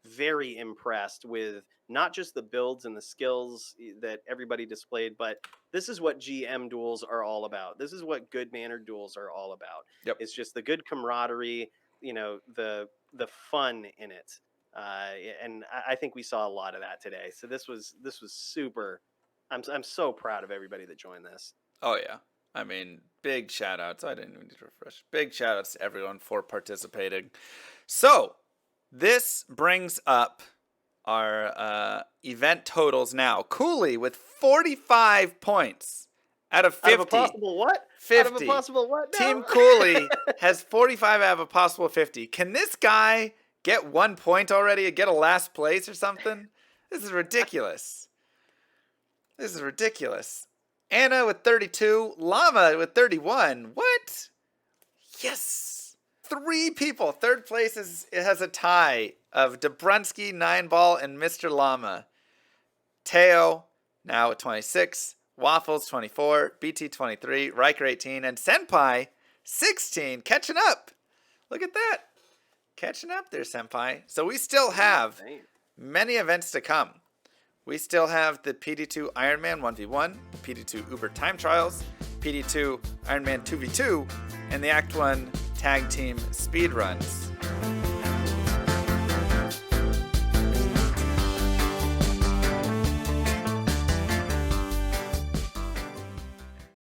very impressed with not just the builds and the skills that everybody displayed, but this is what GM duels are all about. This is what good mannered duels are all about. Yep. It's just the good camaraderie, the fun in it. And I think we saw a lot of that today. So this was super. I'm so proud of everybody that joined this. Oh yeah. I mean, big shout outs. I didn't even need to refresh. Big shout outs to everyone for participating. So this brings up our event totals now. Cooley with 45 points out of 50. Out of a possible what? 50. Out of a possible what? No. Team Cooley has 45 out of a possible 50. Can this guy get 1 point already and get a last place or something? This is ridiculous. This is ridiculous. Anna with 32. Llama with 31. What? Yes. 3 people. Third place it has a tie of Dobrunsky, 9ball, and Mr. Llama. Teo now at 26. Waffles 24, BT 23, Riker 18, and Senpai 16. Catching up. Look at that. Catching up there, Senpai. So we still have many events to come. We still have the PD2 Ironman 1v1, PD2 Uber Time Trials, PD2 Ironman 2v2, and the Act 1 Tag Team Speedruns.